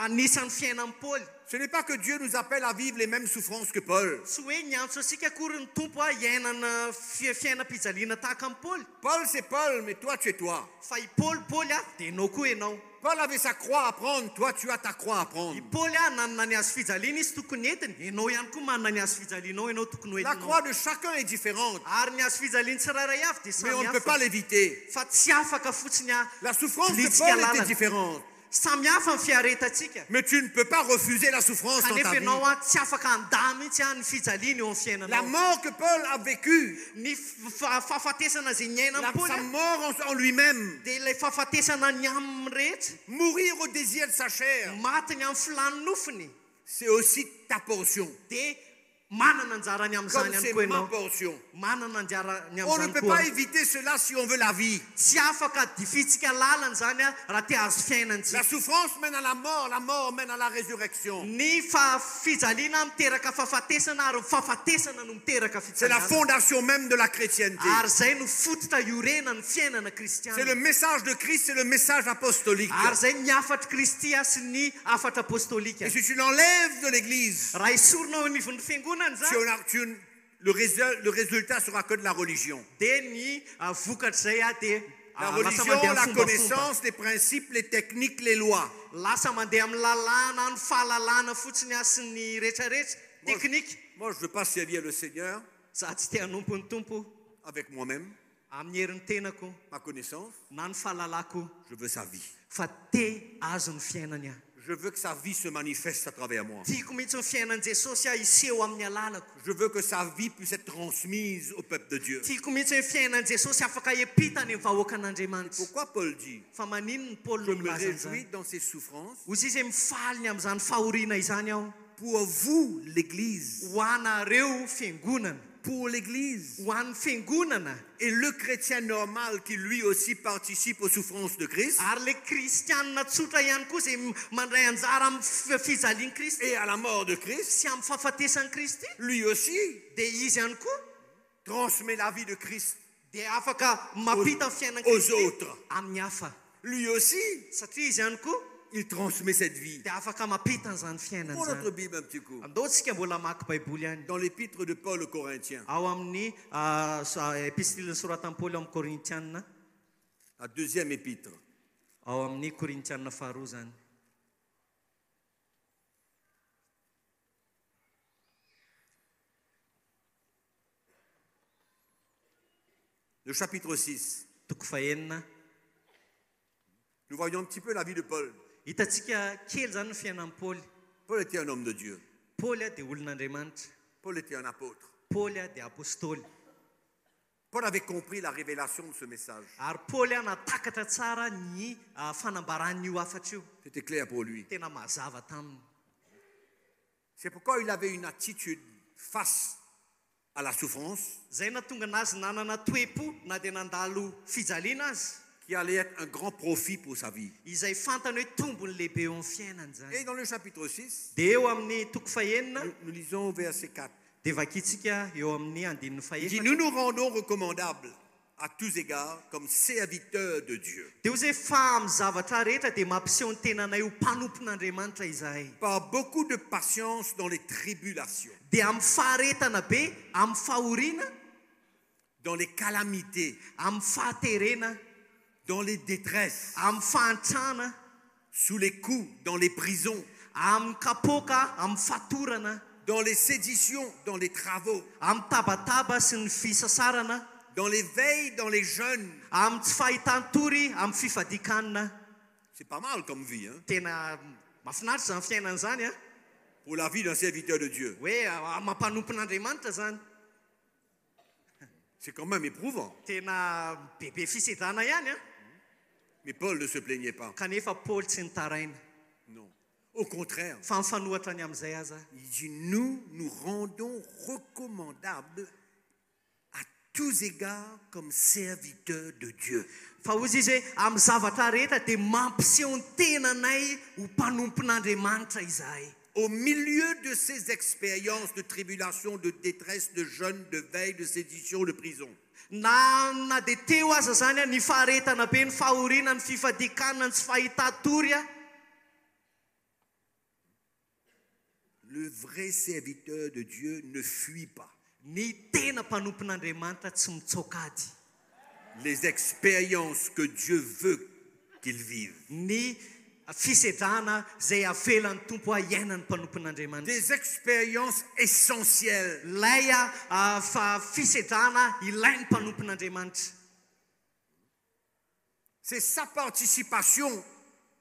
anisan'ny fiainan'ny Paoly. Ce n'est pas que Dieu nous appelle à vivre les mêmes souffrances que Paul. Tsy hoe nyantso antsika akory ny tompo hiainana fiainam-pijaliana tahaka amin'ny Paoly. Paul, c'est Paul, mais toi, tu es toi. Fa i Paoly dia enao koa enao. Paul avait sa croix à prendre, toi, tu as ta croix à prendre. I Paoly nanana ny azo fijaliana izy tokony entiny. Enao ihany koa manana ny azo fijalianao, enao tokony La entinao. croix de chacun est différente, Ary ny azo fijaliana tsirairay avy dia mais on ne samy peut pas hafa. l'éviter. Fa tsy afaka fotsiny La souffrance de vilitsika Paul était lalana. différente, Samy hafa ny fiaretantsika. mais tu ne peux pas refuser la souffrance dans Kanefa ta vie. ianao tsy afaka handà mihitsy ny fijaliana eo amin'ny La fiainanao. mort que Paul a vécue, Ny fahafatesana zay niaina amin'ny sa Paoly mort en lui-même, dia ilay fahafatesana ny aminy rehetra. mourir au désir de sa chair, Maty ny amin'ny filan'ny nofiny c'est aussi ta portion. dia manana anjara ny Comme amin'izany ihany c'est koa ma ianao portion. manana anjara ny On ne amin'izany peut koa pas éviter cela si on veut la vie. tsy afaka difitsika lalana zany a raha te hazo La fiainantsika souffrance mène à la mort mène à la résurrection. ny fijaliana miteraka fahafatesana ary fahafatesana no miteraka C'est la fitsangana fondation même de la chrétienté. ary zay no fototra iorena ny fiainana C'est kristiana le message de Christ, c'est le message apostolique. ary zay ny afatra kristia sy ny afatra apostolika Et si tu l'enlèves de l'église, raha isorona ao anivon'ny fiangonana zany le résultat sera que de la religion. dia ny vokatra zay a dia La lasa religion, mandeha la amin'ny fombafomba connaissance, les principes, les techniques, les lois. lasa mandeha amin'ny lalàna ny fahalalàna fotsiny a sy ny rehetrarehetra teknika Moi, je ne veux pas servir le Seigneur za tsy te hanompo ny tompo avec moi-même, amin'ny herin'ny tenako ma connaissance. na ny fahalalako Je veux sa vie. fa te azo ny fiainany aho Je veux que sa vie se manifeste à travers moi. tiako mihitsy ny fiainan'i jesosy aho iseho amin'ny alalako Je veux que sa vie puisse être transmise au peuple de Dieu. tiako mihitsy ny fiainan'i jesosy afaka epitany amin'ny vahoaka an'andriamanitra Pourquoi Paul dit, fa maninona ny paoly je no me milaza réjouis an'izany dans ses souffrances ozy izy mifaly ny amin'izany fahoriana izany aho pour vous, l'Église. ho anareo fiangonana Pour l'Église. ho an'ny fiangonana Et le chrétien normal qui lui aussi participe aux souffrances de Christ ary le kristianina tsotra ihany koa zay mandray anjara amin'ny fijalian'i kristy et à la mort de Christ, sy amin'ny fahafatesan'i kristy lui aussi dia izy ihany koa transmet la vie de Christ dia afaka mampita ny fiainan'i aux kristy autres. amin'ny hafa Lui aussi, satria izy ihany koa il transmet cette vie. dia afaka mampita an'izany fiainana Prends notre zany Bible un petit coup. andaontsika mbola maky baiboly ihany Dans l'épître de Paul aux Corinthiens, ao amin'ny epistile soratan'i paoly amin'ny korintianina la deuxième épître. ao amin'ny korintianina faharoa zany Le chapitre 6. toko fahenina Nous voyons un petit peu la vie de Paul. hitantsika kely zany ny fiainan'i paoly Paul était un homme de Dieu. paoly a dia olon'andriamanitra Paul était un apôtre. paoly a dia apôstôly Paul avait compris la révélation de ce message. ary paoly a natakatra tsara ny fanambaran'io afatra io C'était clair pour lui. tena mazava taminy C'est pourquoi il avait une attitude face à la souffrance zay natonga anazy nanana toepo na dia nandalo fijaliana azy qui allait être un grand profit pour sa vie. izay fantany hoe tombony lehibe eo amin'ny fiainany zany Et dans le chapitre 6, dia eo amin'ny toko fahenina nous lisons au verset 4. dia vakitsika eo amin'ny andininy Il dit, fahenina nous nous rendons recommandables à tous égards comme serviteurs de Dieu, dia ho zay fa amin'ny zavatra rehetra dia mampiseho ny tenanay ho mpanompon'andriamanitra izahay par beaucoup de patience dans les tribulations, dia amin'ny faharetana be amin'ny fahoriana dans les calamités, amin'ny fahaterena dans les détresses, amin'ny fahantrana sous les coups, dans les prisons, amin'ny kapoka amin'ny fatorana dans les séditions, dans les travaux, amin'ny tabataba sy ny fisasarana dans les veilles, dans les jeûnes. amin'ny tsy fahitan-tory amin'ny fifadikanina C'est pas mal comme vie, hein, tena mahafinaritra zany fiainana zany a pour la vie d'un serviteur de Dieu. hoe mampanompon'andriamanitra zany C'est quand même éprouvant. tena bebe fisedrana ihany a Mais Paul ne se plaignait pas. kanefa paoly tsy nitaraina Non. Au contraire, fa mifanohatra ny amin'izay aza il dit, nous nous rendons recommandables à tous égards comme serviteurs de Dieu. fa ozy izy hoe amin'ny zavatra rehetra dia mampiseho ny tenanay ho mpanompon'andriamanitra izahay Au milieu de ces expériences de tribulation, de détresse, de jeûne, de veille, de sédition, de prison, na dia teo aza zany a ny faharetana be ny fahoriana ny fifadikanina ny tsy fahitatory a le vrai serviteur de Dieu ne fuit pas ny tena mpanompon'andriamanitra tsy mitsokady les expériences que Dieu veut qu'il vive. ny fisedrana zay avelan'ny tompo a iaina ny mpanompon'andriamanitra Des expériences essentielles ilay fa fisedrana ilainy mpanompon'andriamanitra c'est sa participation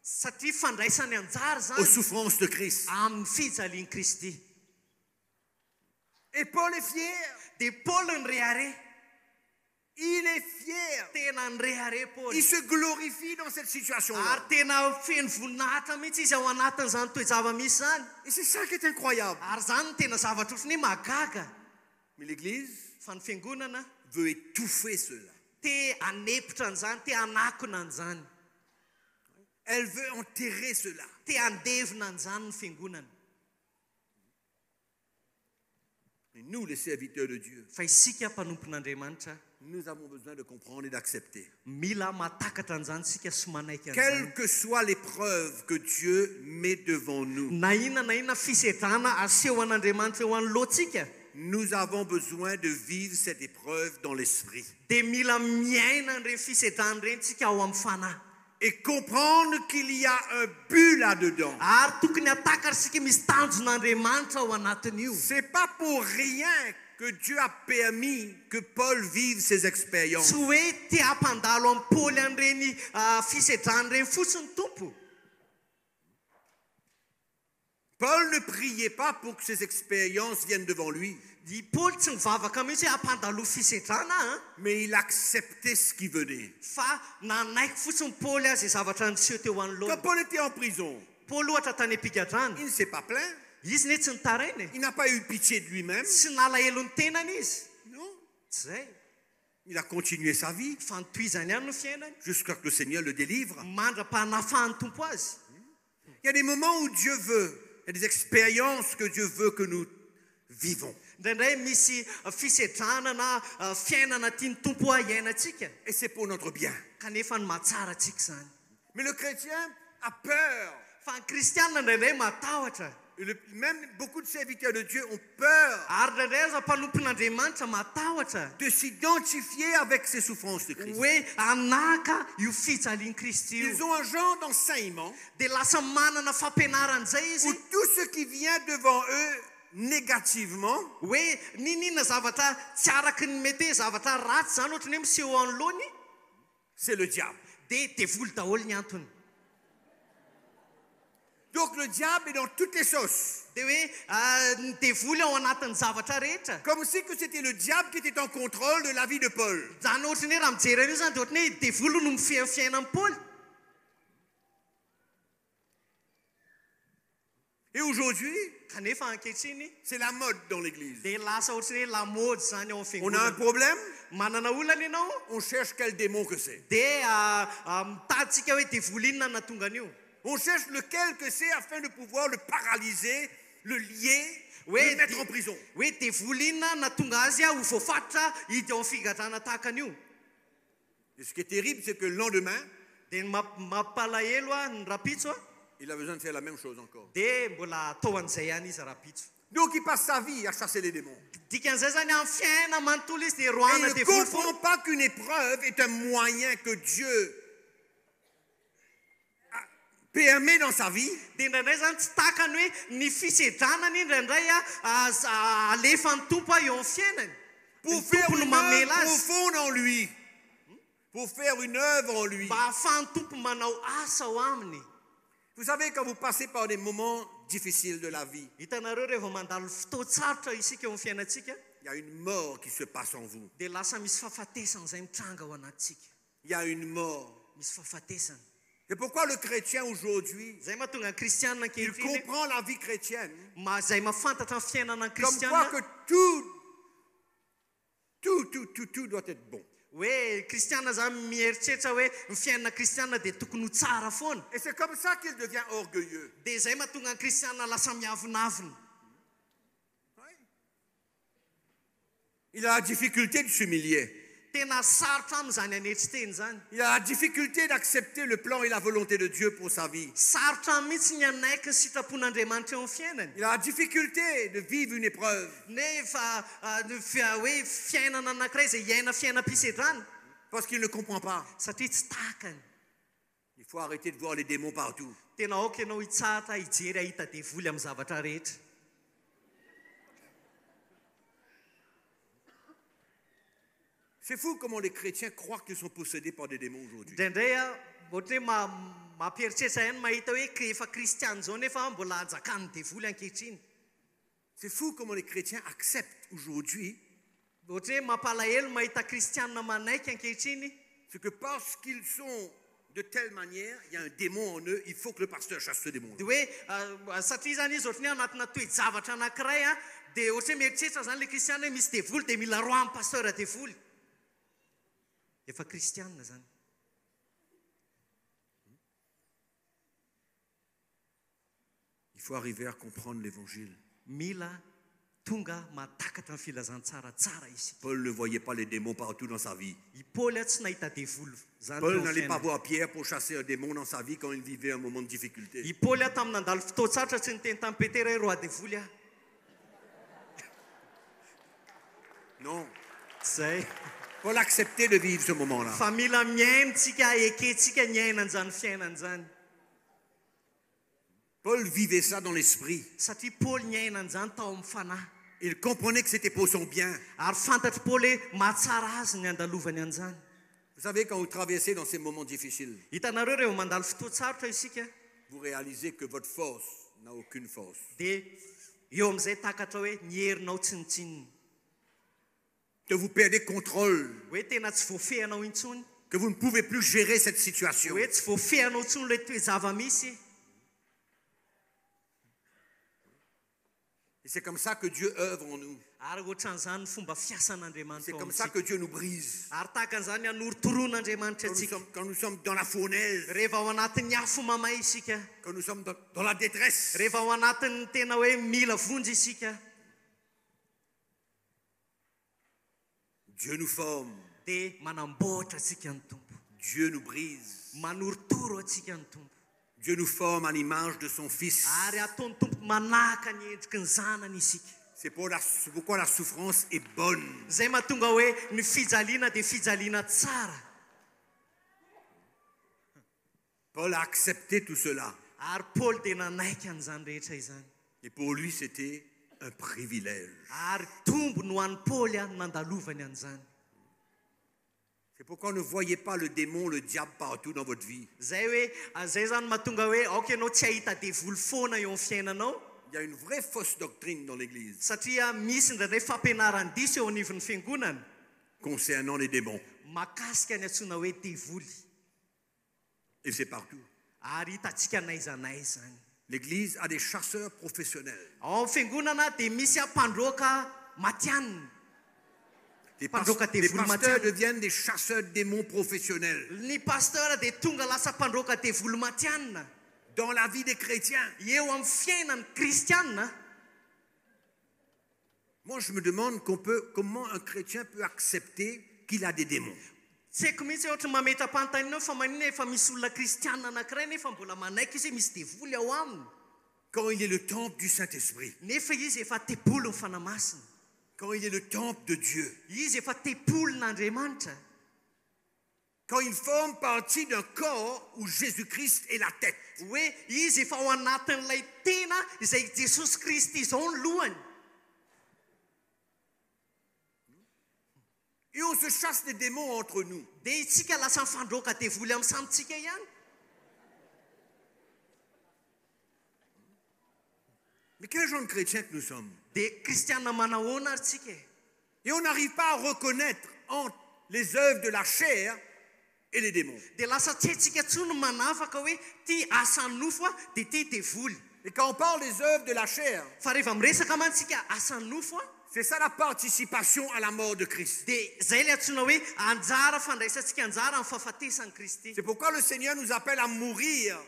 satria fandraisany anjara aux zany souffrances de Christ. amin'ny fijalian'i kristy Et Paul est fier. dia paoly ny rehare Il est fier. tena nyrehare Paul. Il se glorifie dans cette situation-là. Ary tena feno voninahitra mihitsy izy ao anatin'izany toejava misy zany. Et c'est ça qui est incroyable. Ary zany no tena zavatra otrany hoe mahagaga. Mais l'Église Fa ny fiangonana veut étouffer cela. te anepotra an'izany, te anakona an'izany. Elle veut enterrer cela. Te andevina an'izany ny fiangonana. Mais nous, les serviteurs de Dieu, Fa isika mpanompon'Andriamanitra nous avons besoin de comprendre et d'accepter. mila matakatra an'izany sika sy manaiky an'izany. Quelles que soient les preuves que Dieu met devant nous, Na inona fisedrana aseho an'Andriamanitra eo anoloantsika, nous avons besoin de vivre cette épreuve dans l'esprit. dia mila miaina an'ireny fisedrany ireny tsika ao amin'ny fanahy. Et comprendre qu'il y a un but là-dedans. Ary tokony hatakatra sika misy tanjon'Andriamanitra ao anatin'io. C'est pas pour rien que Dieu a permis que Paul vive ces expériences. Tsy hoe te hampandalo amin'ny Paoly an'ireny fisedrany ireny fotsiny tompo. Paul ne priait pas pour que ces expériences viennent devant lui, Di Paoly tsy mivavaka mihitsy hoe hampandalo fisedrana, mais il acceptait ce qui venait. fa nanaiky fotsiny Paoly azy zavatra niseho teo Quand anoloana. Paul était en prison, Paoly ohatra tany ampigadrana, il ne s'est pas plaint. izy ne tsy nitarainy, Il n'a pas eu pitié de lui-même. tsy nala elo ny tenany izy. Non. Tsy zay, Il a continué sa vie fa nitohizany ihany no fiainany, jusqu'à ce que le Seigneur le délivre. mandra-pahanafahany tompo azy. Il y a des moments où Dieu veut, il y a des expériences que Dieu veut que nous vivons. Indraindray misy fisedrana na fiainana tiany tompo iainantsika, Et c'est pour notre bien. kanefa ny mahatsara antsika zany. Mais le chrétien a peur. Fa ny kristianina indraindray matahotra, Même beaucoup de serviteurs de Dieu ont peur ary indraindray aza mpanompon'Andriamanitra matahotra de s'identifier avec ces souffrances de Christ. hoe anaka io fijalian'i Kristy io. Ils ont un genre d'enseignement Dia lasa manana fampianaran'izay où izy tout ce qui vient devant eux négativement, hoe ninona zavatra tsy araky ny mety hoe zavatra ratsy zany ohatrany hoe miseho anoloany, c'est le diable. dia devoly daholo ny antony. Donc le diable est dans toutes les sauces. Dia hoe ny devoly ao anatin'ny zavatra rehetra. Comme si que c'était le diable qui était en contrôle de la vie de Paul. Zany ohatrany hoe raha mijery an'io zany dia ohatrany hoe devoly no mifiainan'ny Paoly. Et aujourd'hui, Kanefa ankehitriny c'est la mode dans l'église. dia lasa ohatrany hoe lamody zany ao amin'ny On a un fiangonana. problème, Manana olana ianao on cherche quel démon que c'est. dia mitaditsika hoe devoly inona no natonga an'io. On cherche lequel que c'est afin de pouvoir le paralyser, le lier, Oui, le mettre en prison. hoe devoly inona natonga azy ho voafatotra hidy ao amin'ny figadrana tahaka an'io. Et ce qui est terrible, c'est que le lendemain, Dia ny mampalahelo ny rapitso il a besoin de faire la même chose encore. dia mbola atao an'izay ihany izy rapitso. Donc il passe sa vie à chasser les démons. Dikan'izay zany amin'ny fiaina manontolo izy dia Et roana il ne devoly comprend foana. pas qu'une épreuve est un moyen que Dieu permet dans sa vie Dia indraindray zany tsy takany hoe ny fisedranany indraindray alefa ny tompo eo amin'ny fiainany. pour Ny faire tompo no une mamela œuvre azy profonde en lui. Pour faire une œuvre en lui. mba ahafahan'ny tompo manao asa ao aminy. Vous savez, quand vous passez par des moments difficiles de la vie, Hitanareo rehefa mandalo fotoatsarotra isika eo amin'ny fiainantsika il y a une mort qui se passe en vous. dia lasa misy fahafatesana izay mitranga ao anatsika. Il y a une mort. Misy fahafatesana. C'est pourquoi le chrétien aujourd'hui, Zay mahatonga ny kristianina il ankehitriny comprend la vie chrétienne zay mahafantatra ny fiainana ny comme quoi kristianina que tout doit être bon. hoe kristianina zany mieritreritra hoe ny fiainana kristianina dia tokony ho tsara foana. Et c'est comme ça qu'il devient orgueilleux. Dia zay mahatonga ny kristianina lasa miavonavina. Il a la difficulté de s'humilier. Tena sarotra amin'izany aneritry-teny zany. Il a la difficulté d'accepter le plan et la volonté de Dieu pour sa vie. Sarotra mihitsy ny anaiky ny sitrapon'Andriamanitra eo amin'ny fiainany. Il a la difficulté de vivre une épreuve. Nefa hoe fiainana anankiray izay iaina fiainam-pisedrana Parce qu'il ne comprend pas. satria tsy takany. Il faut arrêter de voir les démons partout. Tena aoka ianao hitsara hijery ahita devoly amin'ny zavatra rehetra. C'est fou comment les chrétiens croient qu'ils sont possédés par des démons aujourd'hui. Indraindray ohatry hoe mampieritreritra ihany mahita hoe efa kristiana zao nefa mbola hajakany devoly ankehitriny. C'est fou comment les chrétiens acceptent aujourd'hui ohatra hoe mampalahelo mahita kristianina manaiky ankehitriny c'est que parce qu'ils sont de telle manière, il y a un démon en eux, il faut que le pasteur chasse ce démon. dia hoe satria zany izy ohatrany anatina toe-javatra anankiray a dia ohatra hoe mieritreritra zany le kristianina hoe misy devoly dia mila roahan'ny pasteur devoly efa kristianina zany. Il faut arriver à comprendre l'évangile. Mila tonga matakatra ny filazantsara tsara isika. Paul ne voyait pas les démons partout dans sa vie. I Paul a tsy nahita devoly zany. Paul n'allait pas voir Pierre pour chasser un démon dans sa vie quand il vivait un moment de difficulté. I Paul a tamin'ny nandalo fotoatsatra tsy niteny tamin'ny Petera hoe roa devoly a. Non. Zay. Paul acceptait de vivre ce moment-là. Fa mila miainitsika ekentsika ny ainan'izany fiainana zany. Paul vivait ça dans l'esprit. Satria Paul ny ainan'izany tao amin'ny fanahy. Il comprenait que c'était pour son bien. Ary fantatra Paul hoe mahatsara azy ny andalovany an'izany. Vous savez, quand vous traversez dans ces moments difficiles, Hitanareo rehefa mandalo fotoatsarotra isika vous réalisez que votre force n'a aucune force. dia eo amin'izay takatra hoe ny herinao tsinitsininy. Que vous perdez contrôle. Hoe tena tsy voafehanao intsony. Que vous ne pouvez plus gérer cette situation. Hoe tsy voafehanao intsony le toe-java misy. Et c'est comme ça que Dieu œuvre en nous. Ary ohatran'izany fomba fiasan'Andriamanitra C'est ao comme ça amintsika. que Dieu nous brise. Ary tahakan'izany anoritoroan'Andriamanitra atsika. Quand nous sommes dans la fournaise, Rehefa ao anatin'ny afo mamay isika. quand nous sommes dans la détresse, Rehefa ao anatin'ny tena hoe mila vonjy isika. Dieu nous forme, Dia manamboatra atsika ny Tompo. Dieu nous brise. Manoritoro atsika ny Tompo. Dieu nous forme à l'image de son Fils. Ary ataony Tompo manaka ny endriky ny zanany isika. C'est pourquoi la souffrance est bonne. Zay mahatonga hoe ny fijaliana dia fijaliana tsara. Paul a accepté tout cela. Ary Paul dia nanaiky an'izany rehetra izany. Et pour lui, c'était un privilège. Ary tombo no an'ny Paul a nandalovany an'izany. C'est pourquoi ne voyez pas le démon, le diable partout dans votre vie. Zay hoe zay zany mahatonga hoe aoka ianao tsy ahita devoly foana eo amin'ny fiainanao. Il y a une vraie fausse doctrine dans l'Église Satria misy ndraindray fampianaran-diso eo anivon'ny fiangonana concernant les démons. mahakasika ny antsoina hoe devoly. Et c'est partout. Ary hitantsika n'aiza n'aiza zany. L'Église a des chasseurs professionnels. Ao amin'ny fiangonana dia misy mpandroaka matianina. Les Mpandroaka devoly pasteurs matianina. deviennent des chasseurs de démons professionnels. Ny pasteur dia tonga lasa mpandroaka devoly matianina. Dans la vie des chrétiens. Eo amin'ny fiainan'ny kristianina. Moi, je me demande comment un chrétien peut accepter qu'il a des démons. Tsy haiko mihitsy ohatra mametra-panontanianao fa maninona efa misy olona kristianina anankiray nefa mbola manaiky izy hoe misy devoly ao aminy. Quand il est le temple du Saint-Esprit. Nefa izy efa tebolo ny fanamasina. Quand il est le temple de Dieu. Izy efa tepolon'Andriamanitra. Quand il forme partie d'un corps où Jésus-Christ est la tête. Hoe izy efa ao anatin'ilay tena izay Jesosy Kristy izao ny lohany. Et on se chasse des démons entre nous. Dia itsika lasa mifandroaka devoly amin'ny samitsika ihany. Mais quel genre de chrétien que nous sommes? Dia kristianina manahoana ary tsika. Et on n'arrive pas à reconnaître entre les œuvres de la chair et les démons. Dia lasa tsy haintsika tsony manafaka hoe ty asan'ny nofo a dia ty devoly. Et quand on parle des œuvres de la chair, Fa rehefa miresaka mantsika asan'ny nofo a c'est ça la participation à la mort de Christ. dia zay le antsoina hoe anjara fandraisantsika anjara amin'ny fahafatesan'i Kristy. C'est pourquoi le Seigneur nous appelle à mourir,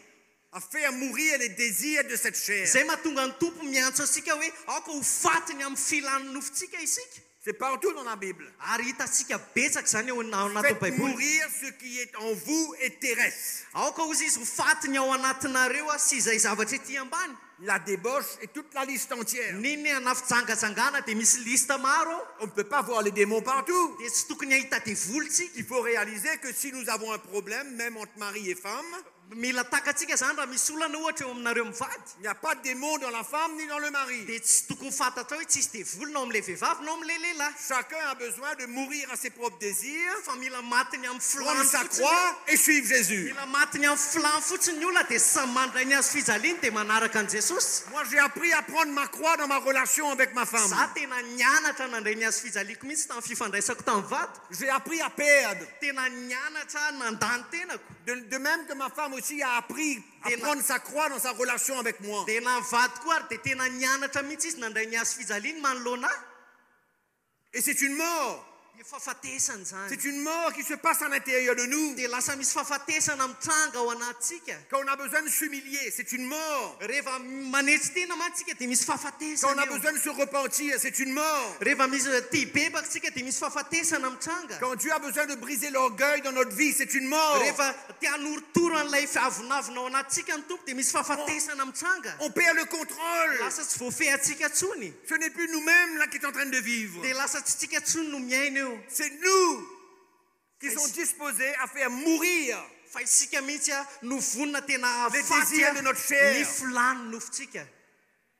à faire mourir les désirs de cette chair. Zay mahatonga ny Tompo miantso antsika hoe aoka ho fatiny amin'ny filan'ny nofontsika isika. C'est partout dans la Bible. Ary hitantsika betsaka zany ao anatin'ny Faites Baiboly. mourir ce qui est en vous est terrestre. Aoka ozy izy ho fatiny ao anatinareo a sy izay zavatra ety ambany. La débauche et toute la liste entière. Niny anafijangajangana dia misy lista maro. On ne peut pas voir les démons partout. Dia tsy tokony ahita devoly tsika. Il faut réaliser que si nous avons un problème, même entre mari et femme, mila takatsika zany raha misy olana ohatra eo aminareo mivady Il n'y a pas de démon dans la femme ni dans le mari. dia tsy tokony fantatra hoe tsisy devolona ao amin'ilay vehivavy no ao amin'ilay lehilahy Chacun a besoin de mourir à ses propres désirs, fa mila matiny amin'ny prendre filany sa fotsiny croix et suivre Jésus. mila matiny amin'ny filany fotsiny ny olona dia samy mandray ny azo fijaliany dia manaraka an' Jesosy Moi, j'ai appris à prendre ma croix dans ma relation avec ma femme. za tena nianatra nandray ny azo fijaliako mihitsy tamin'ny fifandraisako tamin'ny vady J'ai appris à perdre. tena nianatra nandany tenako De même que ma femme aussi a appris à prendre sa croix dans sa relation avec moi. dia na mivady koa ary dia tena nianatra mihitsy izy nandray ny azo fijaliany manoloana Et c'est une mort. dia fahafatesany zany C'est une mort qui se passe à l'intérieur de nous. dia lasa misy fahafatesana mitranga ao anatsika Quand on a besoin de s'humilier, c'est une mort. rehefa manetsy tena mantsika dia misy Quand on fahafatesana a eo. besoin de se repentir, c'est une mort. rehefa misy tia bebaka tsika dia misy fahafatesana mitranga Quand Dieu a besoin de briser l'orgueil dans notre vie, c'est une mort. rehefa tia norotoro an'ilay fiavonavina ao anatsika ny tompo dia misy fahafatesana mitranga On perd le contrôle. lasa tsy voafehantsika tsony Ce n'est plus nous-mêmes là qui sommes en train de vivre. dia lasa tsy tsika tsony no miaina eo C'est nous qui sommes disposés à faire mourir fa isika mihitsy a no vonina tena les faty désirs de notre chair. ny filany nofotsika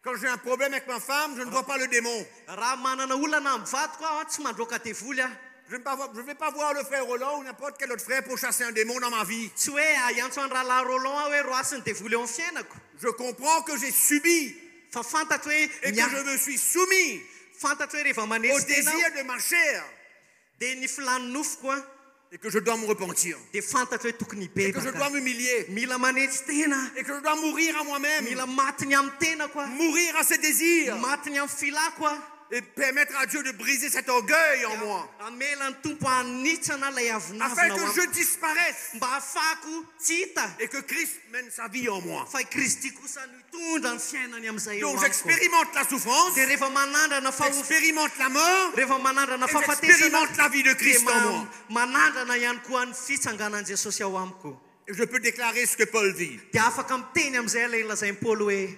Quand j'ai un problème avec ma femme, je ne vois pas le démon. raha manana olana mivadiko aho tsy mandroaka devoly aho Je ne vais pas voir le frère Roland ou n'importe quel autre frère pour chasser un démon dans ma vie. tsy hoe ahiantso any rahalahy rolan aho hoe roasiny devoly eo amin'ny fiainako Je comprends que j'ai subi fa fantatro hoe et que je me suis soumis fantatro hoe rehefa au manetsy tena désir de ma chair dia ny filany nofoko a et que je dois me repentir dia fantatro hoe tokony et que je dois bebaka m'humilier mila manetsy tena et que je dois mourir à moi-même, mila matiny amin'ny tenako a mourir à ces désirs matiny amin'ny filako a et permettre à Dieu de briser cet orgueil en moi amela ny tompo hanitsana ilay afin avinavina que ao je disparaisse mba hafako tsy hita et que Christ mène sa vie en moi. fa i kristy kosa no hitondra ny fiainany amin'izay eo Donc amiko j'expérimente la souffrance, dia rehefa manandrana j'expérimente la mort rehefa manandrana et fahafatesana j'expérimente la vie de dia Christ en moi. manandrana ihany koa ny fitsanganan Jesosy ao amiko Et je peux déclarer ce que Paul dit. dia afaka miteny amin'izay ilay lazain'ny Paoly hoe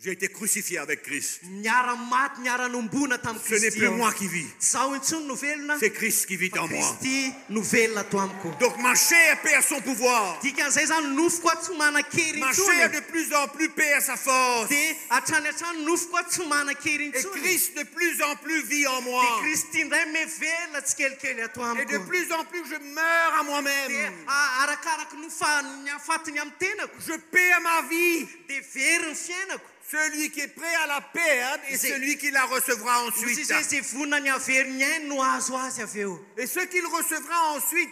J'ai été crucifié avec Christ. niara-maty niara-nombona tamin'ny Ce n'est Kristy plus ao. moi qui vis, zaho intsony no velona c'est Christ qui vit fa en moi. Kristy no velona ato amiko Donc ma chair perd son pouvoir. dikan'izay zany nofoko a tsy manan-kery Ma intsony chair de plus en plus perd sa force. dia hatrany hatrany nofoko a tsy manan-kery Et intsony Christ de plus en plus vit en moi. dia Kristy indray mevelona tsy kelikely ato Et de amiko plus en plus je meurs à dia moi-même. arakaraky no fa niafatiny amin'ny tenako Je perds ma vie. dia very ny fiainako Celui qui est prêt à la perdre et celui qui la recevra ensuite. misy izay vonina ny avery ny ainy no azo azy avy eo Et ce qu'il recevra ensuite,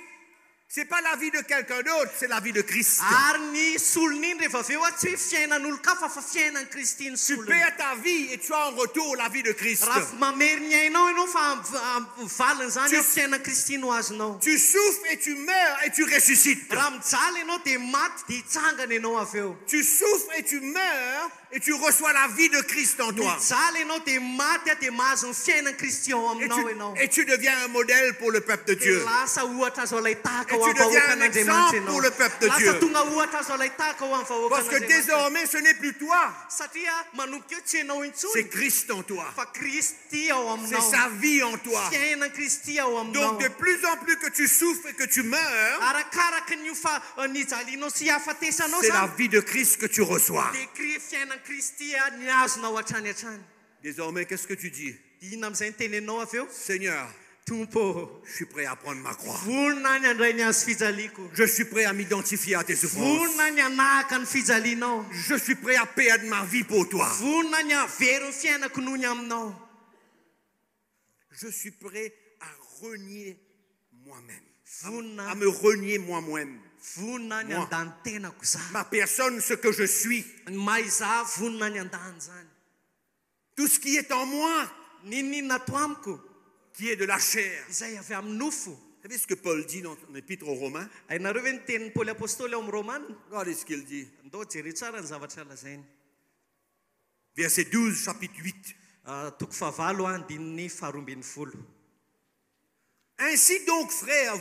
c'est pas la vie de quelqu'un d'autre, c'est la vie de Christ. ary ny solony iny rehefa avy eo a tsy hoe fiainan'olo ka fa fiainan'ny Kristy ny Tu solony perds ta vie et tu as en retour la vie de Christ. raha mamery ny ainao ianao fa valiny zany eo fiainan'ny Kristy no azonao Tu souffres et tu meurs et tu ressuscites. raha mijaly ianao dia maty dia hitsangana ianao avy eo Tu souffres et tu meurs et tu reçois la vie de Christ en toi. mijaly ianao dia maty a dia mahazo ny fiainan'ny Kristy ao aminao ianao Et tu deviens un modèle pour le peuple de Dieu. dia lasa ohatra azo alay tahaka Et ho tu deviens un am-vahoakan'Andriamanitra exemple pour le peuple de lasa Dieu. tonga ohatra azo alay tahaka ho Parce que am-vahoakan'Andriamanitra désormais, ce n'est plus toi, satria manomboka eo tsy ianao intsony c'est Christ en toi. fa Kristy ao C'est aminao sa vie en toi. fiainan Kristy ao aminao Donc de plus en plus que tu souffres et que tu meurs, arakaraky ny fa nijalinao sy hafatesanao c'est la zany vie de Christ que tu reçois. dia fiainan Kristy a ny azonao hatrany hatrany Désormais, qu'est-ce que tu dis? ina amin'izay ny tenenao avy eo Seigneur, tompo je suis prêt à prendre ma croix. vonona ny andray ny azo fijaliako Je suis prêt à m'identifier à tes souffrances. vonona ny anahaka ny fijalianao Je suis prêt à perdre ma vie pour toi. vonona ny avery ny fiainako noho ny aminao Je suis prêt à renier moi-même. vonona À me renier moi-même. vonona ny Moi. andany tenako za Ma personne, ce que je suis. ny mahay za vonona ny andany zany Tout ce qui est en moi, ninina ato amiko qui est de la chair. izay avy amin'ny nofo Vous savez ce que Paul dit dans son épître aux Romains? hainareo hoe ny tenin'ny Paoly apôstôly ao amin'ny Romana Regardez ce qu'il dit. ndao jere tsara ny zavatra lazainy Verset 12, chapitre 8. toko fahavalo a andininy faharoambin'ny folo Ainsi donc, frères,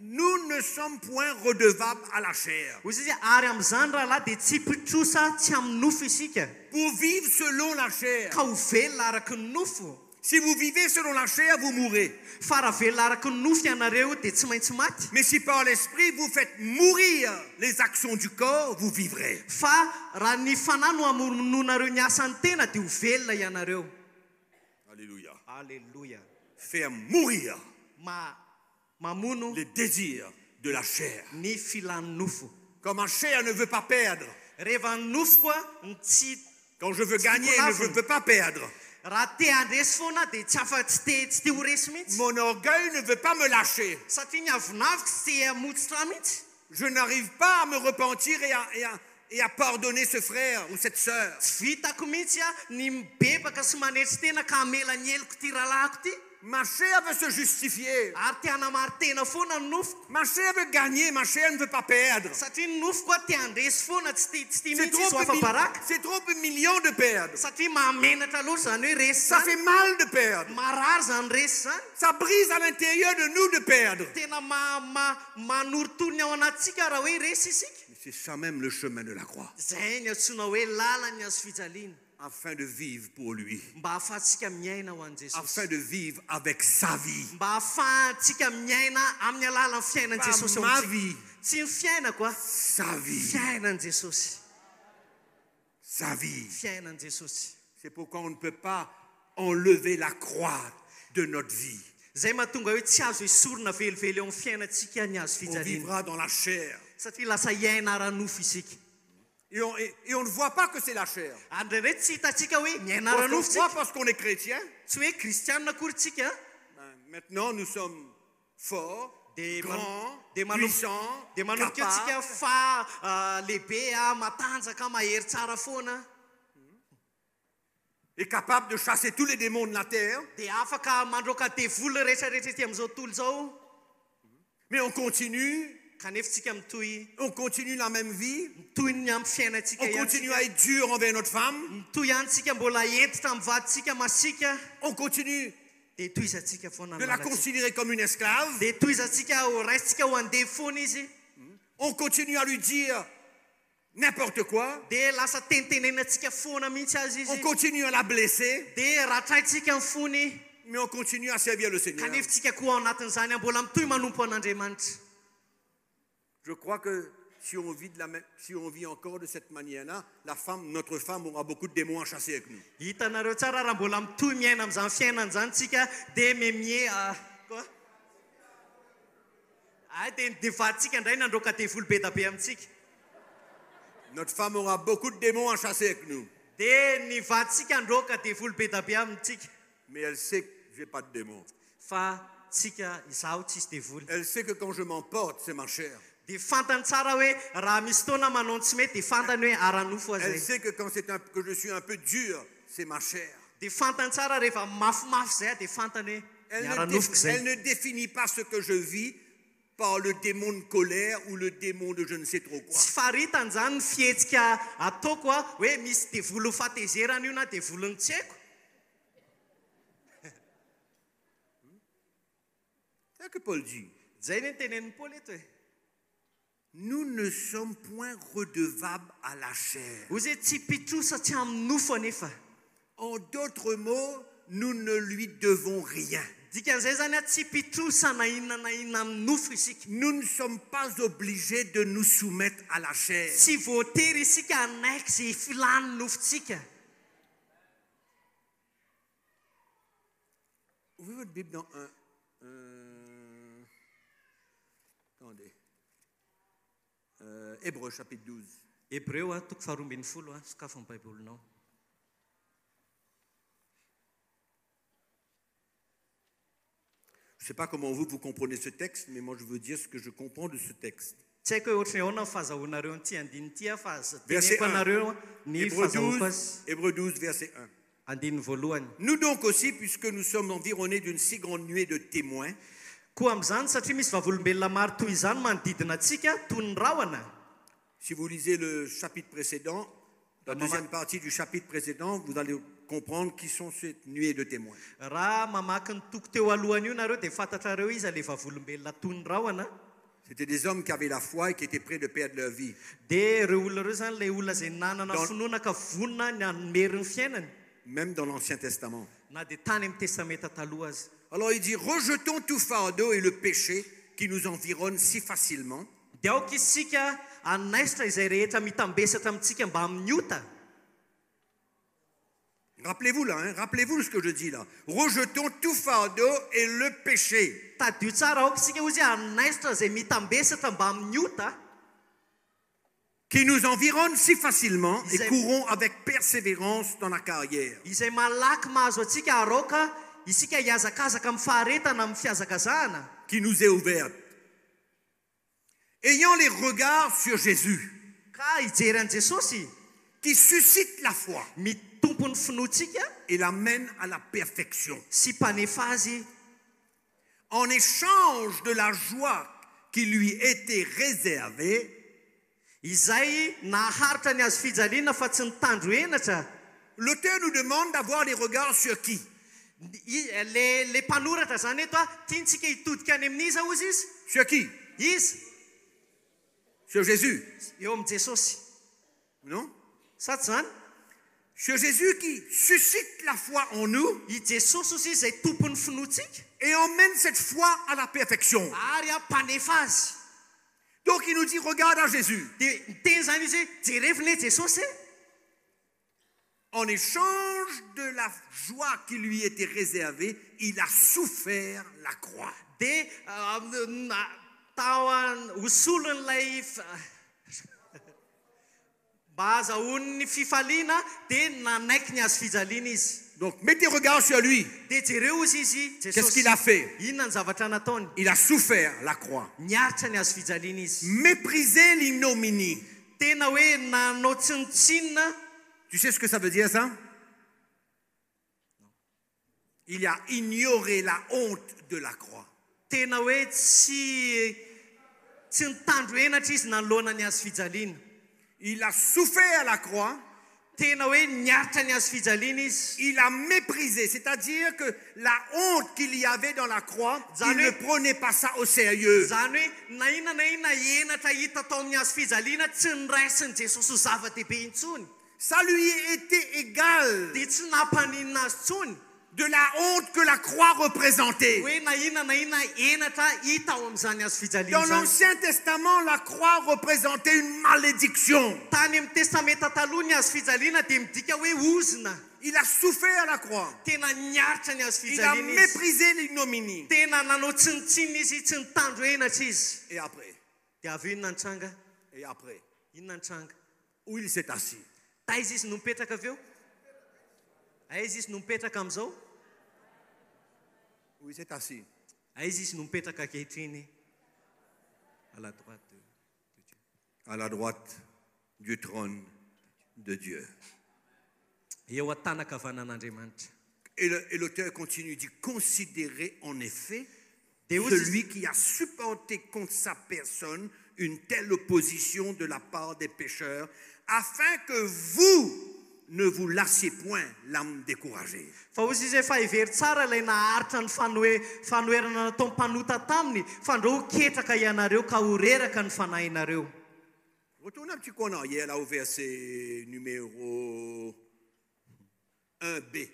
nous ne sommes point redevables à la chair. hozy izy ary amin'izany rahalahy dia tsy pitrosa tsy amin'ny nofo isika Pour vivre selon la chair. ka ho velona araky ny nofo Si vous vivez selon la chair, vous mourrez. Fa raha velona araka ny nofo ianareo dia tsy maintsy maty. Mais si par l'esprit vous faites mourir les actions du corps, vous vivrez. Fa raha ny fanahy no amononareo ny asan'ny tena dia ho velona ianareo. Alléluia. Alléluia. Faire mourir Mamono les désirs de la chair. ny filan'ny nofo. Quand ma chair ne veut pas perdre, Rehefa ny nofo koa tsy quand je veux gagner, je ne veux pas perdre. raha te handresy foana dia tsy te ho resy mihitsy. Mon orgueil ne veut pas me lâcher. Satria ny avinaviko tsy te hamotsitra mihitsy. Je n'arrive pas à me repentir et à pardonner ce frère ou cette sœur. Tsy vitako mihitsy ny mibebaka sy manetry tena ka hamela ny heloko ty rahalahiko ty. Ma chair veut se justifier. Ary te hanamary tena foana ny nofoko. Ma chair veut gagner, ma chair ne veut pas perdre. Satria ny nofo koa te handresy foana tsy tia mihitsy izy ho afa-baraka. C'est trop humiliant de perdre. Satria mahamenatra loatra zany hoe resy Ça zany. fait mal de perdre. Marary zany resy zany. Ça brise à l'intérieur de nous de perdre. Tena manoritony ao anatsika raha hoe resy isika. Mais c'est ça même le chemin de la croix. Zay ny antsoina hoe lalany azo fijaliana. Afin de vivre pour lui. Mba ahafahantsika miaina ho an'i Jesosy. Afin de vivre avec sa vie. Mba ahafahantsika miaina amin'ny alalan'ny fiainan'i Jesosy. Pas ma vie. Tsy ny fiaina koa. Sa vie. Fiainan'i Jesosy. Sa vie. Fiainan'i Jesosy. C'est pourquoi on ne peut pas enlever la croix de notre vie. Zay mahatonga hoe tsy azo esorina velively eo amin'ny fiainantsika ny azo On fijaliana. vivra dans la chair. Satria lasa iaina ara-nofo isika. Et on ne voit pas que c'est la chair. Andreny tsy hitantsika hoe miaina ara-nofo tsika. Parce qu'on est chrétien. Tsy hoe kristianina akory tsika. Maintenant, nous sommes forts, grands, de puissants, manomboka antsika capables. fa lehibe matanjaka mahery tsara foana. Et capables de chasser tous les démons de la terre. Dia afaka mandroaka devoly rehetrarehetra ety amin'izao tontolo zao. Mais on continue Kanefa tsika la même vie. mitohy ny amin'ny fiainantsika On ihany continue tsika. à être dur envers notre femme. Mitohy ihany tsika mbola entitra amin'ny vaditsika masika. On continue Dia tohizatsika foana de la considérer comme une esclave. dia tohizatsika ho raisitsika ho andeha foana izy. On continue à lui dire n'importe quoi. Dia lasa tentenenatsika foana mihitsy azy On izy. continue à la blesser. Dia ratraitsika ny fony. Mais on continue à servir le Seigneur. Kanefa tsika koa ao anatin'izany mbola mitohy manompo an'Andriamanitra. Je crois que si on vit encore de cette manière-là, notre femme aura beaucoup de démons à chasser avec nous. Hitanareo tsara raha mbola mitohy miaina amin'izany fiainana zany tsika dia memie koa. Dia vaditsika indray nandroaka devoly be da be amintsika. Notre femme aura beaucoup de démons à chasser avec nous. Dia ny vaditsika androaka devoly be da be amintsika. Mais elle sait que je n'ai pas de démons. Fa tsika izaho tsisy devoly. Elle sait que quand je m'emporte, c'est ma chair. Dia fantany tsara hoe raha misy fotoana manao tsy mety dia fantany hoe ara-nofo Elle azy. sait que quand que je suis un peu dur, c'est ma chair. Dia fantany tsara rehefa mafimafy zay dia fantany hoe Elle ny ara-nofoko zay. ne définit pas ce que je vis par le démon de colère ou le démon de je ne sais trop quoi. Tsy faritany zany ny fihetsika ataoko hoe misy devoly ho fatezerana io na devolony tsy haiko. C'est ce que Paul dit. Zay ny tenenin'ny Paoly eto hoe. Nous ne sommes point redevables à la chair. Hoy zay tsy pitrosa tsy amin'ny nofo anefa. En d'autres mots, nous ne lui devons rien. Dikan'izay zany tsy pitrosa na inona amin'ny nofo isika. Nous ne sommes pas obligés de nous soumettre à la chair. Tsy voatery isika anaiky zay filany nofontsika. Ouvrez votre Bible dans attendez. Hébreux chapitre 12. Hébreu toko 12 sokafo amin'ny baibolinao. Je ne sais pas comment vous comprenez ce texte, mais moi je veux dire ce que je comprends de ce texte. Tsy haiko hoe ohatrany ahoana fahazahoanareo n'ity andin'ity fa Verset teneko anareo ny fahazahoako azy. Hébreux 12, verset 1. Andininy voalohany. Nous donc aussi, puisque nous sommes environnés d'une si grande nuée de témoins, Koa amin'izany satria misy vavolombelona maro toy izany manodidina antsika toy ny rahona. si vous lisez le chapitre précédent, la deuxième partie du chapitre précédent, vous allez comprendre qui sont cette nuée de témoins. Raha mamaky ny toko teo alohany io nareo dia fantatrareo izy ilay vavolombelona toy ny rahona. C'était des hommes qui avaient la foi et qui étaient prêts de perdre leur vie. Dia ireo olona ireo zany ilay olona izay nanana finoana ka vonona ny hanomerin'ny fiainany. Même dans l'Ancien Testament. na dia tany amin'ny testamenta taloha azy. Alors il dit, rejetons tout fardeau et le péché qui nous environne si facilement. Dia aoka isika anaisitra izay rehetra mitambesatra amintsika mba amin'ny ota. Rappelez-vous là, hein, rappelez-vous ce que je dis là. Rejetons tout fardeau et le péché. Tadio tsara aoka isika ozy anaisitra izay mitambesatra mba amin'ny ota Qui nous environne si facilement et Ils aiment- courons avec persévérance dans la carrière. izay malaky mahazo atsika aroka isika hiazakazaka amin'ny faharetana amin'ny fiazakazahana Qui nous est ouverte. Ayant les regards sur Jésus, ka hijery an' Jesosy qui suscite la foi mitompo ny finoantsika et l'amène à la perfection. sy mpanefa azy En échange de la joie qui lui était réservée, izay naharitra ny azo fijaliana fa tsy nitandro enatra. l'auteur nous demande d'avoir les regards sur qui? Le mpanoratra zany eto a tiantsika hitodika any amin'iza ozy izy Sur qui? izy Sur Jésus, eo amin'ny Jesosy non? sa tsy zany Sur Jésus qui suscite la foi en nous i Jesosy ozy izy zay tompon'ny finoantsika et emmène cette foi à la perfection. ary a mpanefa azy. Donc il nous dit, regarde à Jésus. Dia miteny zany izy hoe jerevina Jesosy En échange de la joie qui lui était réservée, il a souffert la croix. dia tao hosolon'ilay mba azahoan'ny fifaliana dia nanaiky ny azo fijaliana izy. Donc mets tes regards sur lui. Dia jereo izy izy Qu'est-ce Jesosy qu'il a fait? inona ny zavatra nataony Il a souffert la croix. niaritra ny azo fijaliana izy. Mépriser l'ignominie. Tena hoe nanao tsinotsinona. Tu sais ce que ça veut dire ça? Il a ignoré la honte de la croix. Tena hoe tsy nitandro enatra izy nanoloana ny azo fijaliana. Il a souffert la croix. Tena hoe niaritra ny azo fijaliana izy. Il a méprisé, c'est-à-dire que la honte qu'il y avait dans la croix, il ne prenait pas ça au sérieux. Zany hoe na inona na inona enatra hita tao amin'ny azo fijaliana tsy niraisin'i Jesosy ho zava-dehibe intsony. Ça lui était égal Dia tsy nampaninina azy tsony de la honte que la croix représentait. hoe na inona enatra hita ao amin'izany azo Dans fijaliana zany. l'Ancien Testament, la croix représentait une malédiction. Tany amin'ny testamenta taloha ny azo fijaliana dia midika hoe ozina. Il a souffert la croix. Tena niaritra ny azo Il a fijaliana izy. méprisé l'ignominie. Tena nanao tsinotsinona izy tsy nitandro enatra izy. Et après, Dia avy inona nitranga? et après, Inona nitranga? où il s'est assis. Taiza izy no mipetraka avy eo? Aiza izy no mipetraka amin'izao? Où il s'est assis. Aiza izy no mipetraka ankehitriny à la droite de Dieu. À la droite du trône de Dieu. Eo an-tanakavanan'Andriamanitra. Et l'auteur continue, il dit, considérez en effet Dia ozy izy- celui qui a supporté contre sa personne une telle opposition de la part des pécheurs, afin que vous ne vous lassiez point l'âme découragée. Fa ozy izy efa hivery tsara ilay naharitra ny fanoherana natao mpanota taminy fa ndreo ho ketraka ianareo ka ho reraka ny fanahinareo. Retournez un petit peu en arrière, là, au verset numéro 1b.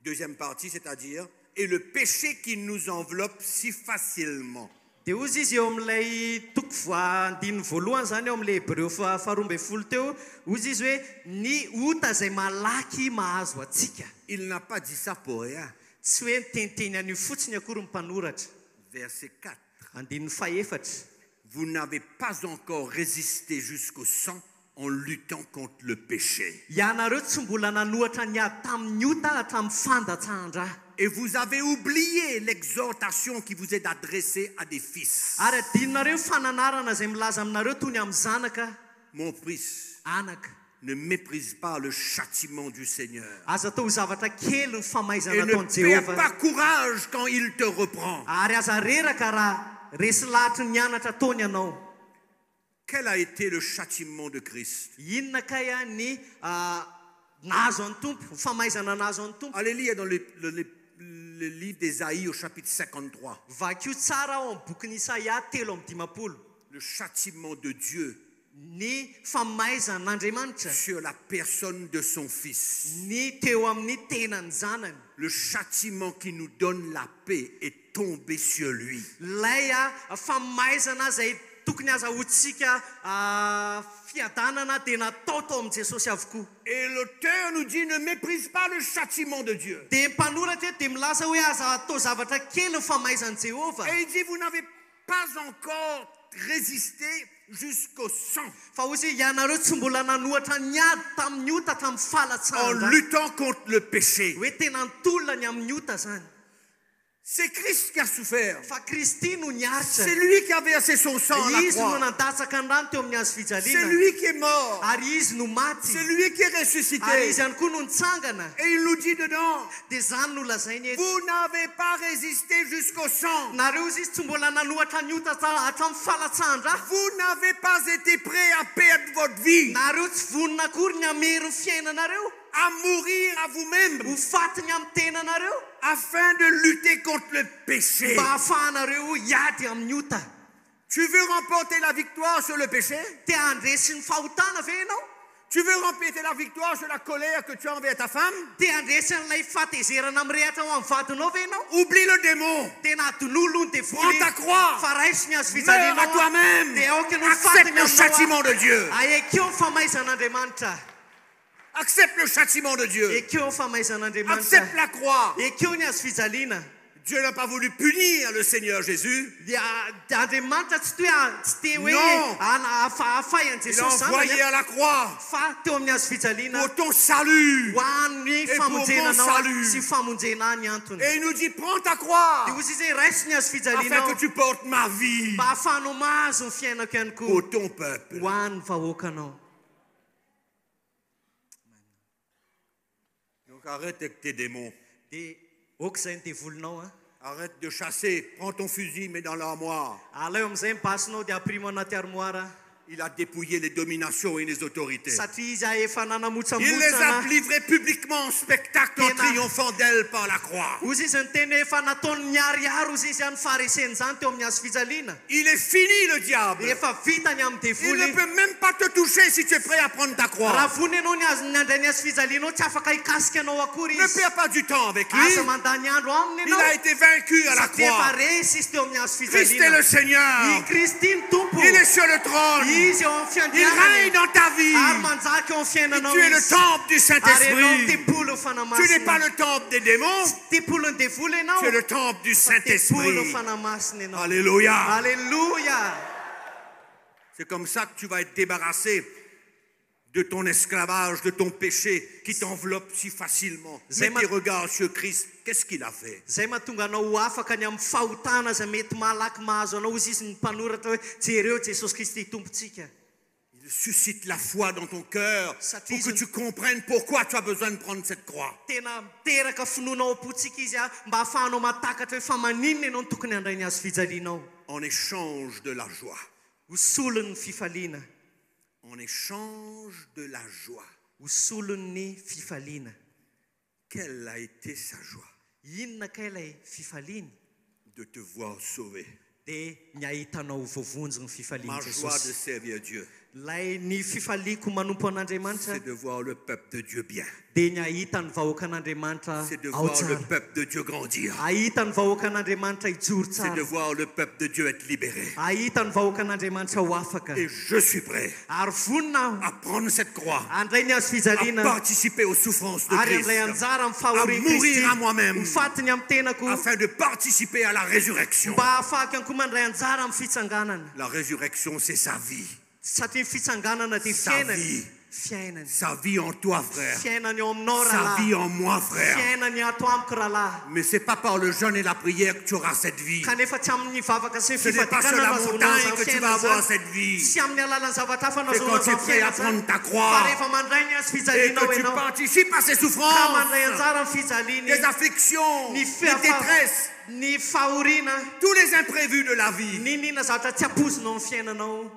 Deuxième partie, c'est-à-dire, et le péché qui nous enveloppe si facilement. Dia ozy izy eo amin'ilay toko andiny voalohany zany eo amin'ilay Hebreo faharoa ambin'ny folo teo, ozy izy hoe ny ota izay malaky mahazo atsika. Il n'a pas dit ça pour rien. Tsy hoe niteniteny an'io fotsiny akory ny mpanoratra. Verset 4. Andin'ny fahaefatra. Vous n'avez pas encore résisté jusqu'au sang en luttant contre le péché. Ianareo tsy mbola nanohatra niady tamin'ny ota hatramin'ny fandatsahan-dra. Et vous avez oublié l'exhortation qui vous est adressée à des fils. Ary adinonareo fananarana izay milaza aminareo toy ny amin'ny zanaka Mon fils, anaka. ne méprise pas le châtiment du Seigneur. Aza atao ho zavatra kely ny Et famaizana ne ataon'i perds Jehova. pas courage quand il te reprend. Ary aza reraka raha resy latry ny anatra ataony ianao. Quel a été le châtiment de Christ? Inona kay a ny nahazo an'ny tompo, famaizana nahazo an'ny tompo. Allez lire dans le livre d'Ésaïe au chapitre 53. Vakio tsara ao amin'ny bokin'i Isaia 3:10. Le châtiment de Dieu ny famaizan'Andriamanitra sur la personne de son Fils. ny teo amin'ny tenany zanany. Le châtiment qui nous donne la paix est tombé sur lui. Lay famaizana zay tokony azahoantsika fiadanana dia natao tao amin'i Jesosy avokoa. Et l'auteur nous dit, ne méprise pas le châtiment de Dieu. Dia mpanoratra dia milaza hoe aza atao zavatra kely ny famaizan'i Jehova. Et il dit, vous n'avez pas encore résisté jusqu'au sang. Fa ozy ianareo tsy mbola nanohatra niady tamin'ny ota tamin'ny En falatsana. luttant contre le péché. Hoe tena nitolona ny amin'ny ota zany. C'est Christ qui a souffert. Fa Kristy no niaritra. C'est lui qui a versé son sang à la Izy no croix. nandatsaka ny rano teo amin'ny hazo C'est fijaliana. lui qui est mort. Ary izy no maty. C'est lui qui est Ary ressuscité. izy ihany koa no nitsangana. Et il nous dit dedans, Dia zany no lazainy eto. vous n'avez pas résisté jusqu'au sang. Nareo izy tsy mbola nanohatra ny ota hatramin'ny falatsandra. Vous n'avez pas été prêt à perdre votre vie, Nareo tsy vonona akory ny amery ny fiainanareo. à mourir à vous-même, Ho faty ny amin'ny tenanareo. afin de lutter contre le péché. Mba ahafahanareo hiady amin'ny ota. Tu veux remporter la victoire sur le péché? Te handresy ny fahotana ve ianao? Tu veux remporter la victoire sur la colère que tu as envers ta femme? Te handresy an'ilay fahatezerana mirehatra ho amin'ny vadinao ve ianao? Oublie le démon. Tena adonolo ny Prends ta croix. fa raisy ny azo Meurs à fijalianao. toi-même. Dia aoka no Accepte faty le châtiment de Dieu. ekeo ny famaizan'Andriamanitra. Accepte le châtiment de Dieu. Ekeo ny famaizan'Andriamanitra. Accepte la croix. Ekeo ny azo fijaliana. Dieu n'a pas voulu punir le Seigneur Jésus. Dia Andriamanitra tsy te hoe Non. afay an'i Il l'a Jesosy zany envoyé à la croix fa teo amin'ny azo fijaliana pour ton salut. ho an'ny Et pour mon famonjenanao salut. sy famonjena ny antony. Et il nous dit, prends ta croix Dia ozy izy hoe raisy ny azo afin fijalianao que tu portes ma vie mba ahafahanao mahazo ny fiainako ihany koa pour ton peuple. ho an'ny vahoakanao. Donc arrête avec tes démons. Dia oka izay ny devolinao a. Arrête de chasser. Prends ton fusil, mets dans l'armoire. Aleo amin'izay mibasinao dia aprimo anaty armoara. Il a dépouillé les dominations et les autorités. Satria izy efa Il les a nanamotsamotsana. livrés publiquement en spectacle en Tena. triomphant d'elle par la croix. Ozy izy niteny efa nataony niariary ozy izy any fariseny zany teo amin'ny hazo fijaliana. Il est fini le diable. Efa vita ny amin'ny Il ne devoly. peut même pas te toucher si tu es prêt à prendre ta Raha croix. vony ianao ny andray ny hazo fijalianao tsy afaka hikasika anao akory Ne izy. perds pas du temps avec lui. Aza mandany andro aminy Il a ianao. été vaincu à la Satria efa croix. resy izy teo amin'ny hazo Christ est fijaliana. le Seigneur. I Kristy ny tompo. Il est sur le trône. Izy eo amin'ny Il règne fiandianany. dans ta vie. Ary manjaka eo amin'ny Et fiainanao tu es le izy. temple du Ary ianao Saint-Esprit. tempolo Tu n'es pas fanamasina. le temple des démons. Tempolo ny devoly ianao. Tu es le temple du Fa tempolo Saint-Esprit. fanamasina ianao. Alléluia. Alléluia. C'est comme ça que tu vas être débarrassé de ton esclavage, de ton péché qui t'enveloppe si facilement. Mets tes regards sur Christ. Qu'est-ce qu'il a fait? Zay mahatonga anao ho afaka ny amin'ny fahotana izay mety malaky mahazo anao izy izy ny mpanoratra hoe jereo Jesosy Kristy tompontsika. Il suscite la foi dans ton cœur Satria pour que izy- tu comprennes pourquoi tu as besoin de prendre cette croix. Tena miteraka finoana ao am-potsika izy mba ahafahanao matakatra hoe fa maninona ianao no tokony handray ny azo fijalianao. En échange de la joie. Ho solon'ny fifaliana. En échange de la joie. Ho solon'ny fifaliana. Quelle a été sa joie? Inona kay ilay fifaliany? De te voir sauvé. Dia ny ahitanao voavonjy ny Ma fifaliany joie de Jesosy. servir Dieu, Lay ny fifaliako manompo an'Andriamanitra c'est de voir le peuple de Dieu bien. dia ny ahita ny vahoakan'Andriamanitra C'est de ao voir le tsara. peuple de Dieu grandir. Ahita ny vahoakan'Andriamanitra hijoro C'est tsara. de voir le peuple de Dieu être libéré. Ahita ny vahoakan'Andriamanitra ho afaka. Et je suis prêt Ary vonina à prendre cette croix, andray ny hazo à fijaliana. participer aux souffrances de Ary Christ, andray anjara amin'ny à fahorian'i Kristy. mourir à moi-même, Ho fatiny amin'ny tenako. afin de participer à la résurrection. Mba ahafaka ihany koa mandray anjara amin'ny fitsanganana. La résurrection, c'est sa vie. Satria ny fitsanganana dia Sa fiainany. vie. Fiainany. Sa vie en toi, frère. Fiainany eo aminao Sa vie rahalahy. en moi, frère. Fiainany ato amiko rahalahy. Mais c'est pas par le jeûne et la prière que tu auras cette vie. Kanefa tsy amin'ny vavaka sy ny Ce n'est pas sur fifatikana la nahazoana montagne an'izany que tu vas fiainana avoir zany. cette vie. Sy amin'ny alalan'ny zavatra hafa Et nahazoana quand tu es an'izany prêt à fiainana prendre zany. ta Fa croix rehefa mandray ny hazo et fijalianao que tu ianao. participes à ces Ka souffrances, mandray anjara amin'ny fijaliany. les afflictions, Ny les détresses, ny fahoriana. tous les imprévus de la vie. Ninona zavatra tsy ampozinao amin'ny fiainanao.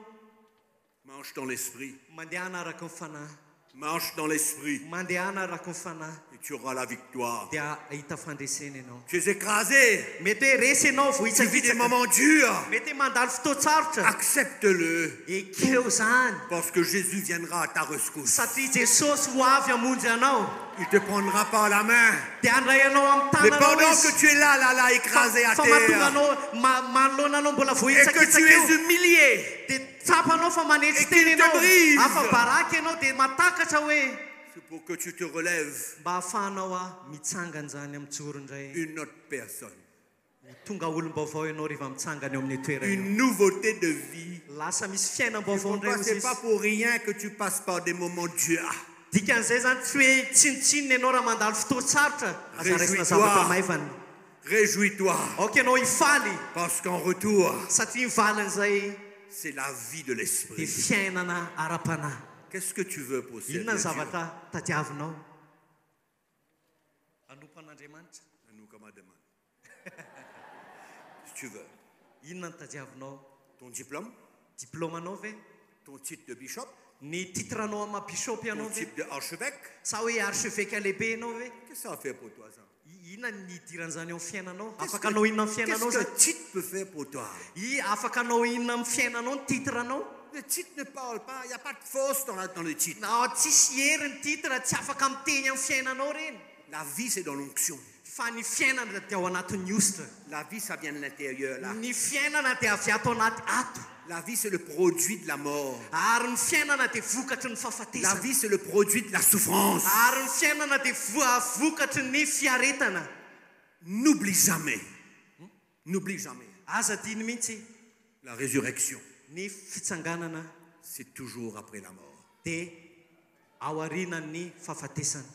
Marche dans l'esprit. Mandeha anaraka ny fanahy. Marche dans l'esprit. Mandeha anaraka ny fanahy. Et tu auras la victoire. dia ahita fandresena ianao. Tu es écrasé. Mety hoe resy ianao vo Tu vis des hitsakitsaka. moments durs. Mety hoe mandalo fotoatsarotra. Accepte-le. Ekeo zany. Parce que Jésus viendra à ta rescousse. Satria Jesosy ho avy hamonjy anao. Il te prendra par la main. Dia handray anao amin'ny Mais tananao pendant izy. que tu es là, écrasé à Fa mahatonga terre, anao manoloana anao mbola vo et que tu hitsakitsaka es eo. humilié, Dia tsapanao fa manetsy Et teny qu'il te ianao. brise. Afa baraky ianao dia matakatra hoe c'est pour que tu te relèves. mba hahafahanao mitsangana zany amin'ny joro indray. Une autre personne. Tonga olom-baovao ianao rehefa mitsangana eo amin'ny toerana. Une nouveauté de vie. Lasa misy fiainam-baovao indray Ce n'est pas pour rien que tu passes par des moments durs. dikan'izay zany tsy hoe tsinotsinona ianao raha mandalo fotoatsarotra aza raisina Réjouis-toi. zavatra maivana. Réjouis-toi. aoka ianao hifaly Parce qu'en retour, satria mivalan'izay c'est la vie de dia l'esprit. fiainana ara-panahy. Qu'est-ce que tu veux posséder? Inona ny zavatra tadiavinao? Anompan'Andriamanitra. Nous, comme on demande. Si tu veux. Inona ny tadiavinao? Ton diplôme, Diplômanao ve? ton titre de bishop, Ny titranao amin'ny bishop ton ianao ve? titre d'archevêque. Sa hoe archevêque lehibe ianao ve? Qu'est-ce que ça fait pour toi, ça? Inona ny idiran'izany eo amin'ny fiainanao? Qu'est-ce Afaka anao inona amin'ny qu'est-ce fiainanao que zany? le titre peut faire pour toi? Afaka anao inona amin'ny fiainanao ny titranao? Le titre ne parle pas, il n'y a pas de force dans le titre. Tsisy hery ny titra tsy afaka miteny amin'ny fiainanao reny. La vie, c'est dans l'onction. Fa ny fiainana dia ao anatin'ny ositra. La vie, ça vient de l'intérieur, là. Ny fiainana dia avy ato anaty ato. La vie, c'est le produit de la mort. Ary ny fiainana dia vokatry ny La fahafatesana. vie, c'est le produit de la souffrance. Ary ny fiainana dia vokatry ny fiaretana. N'oublie jamais. N'oublie jamais. Aza diny mihitsy La résurrection, ny fitsanganana c'est toujours après la mort. dia ao aorianan'ny fahafatesana.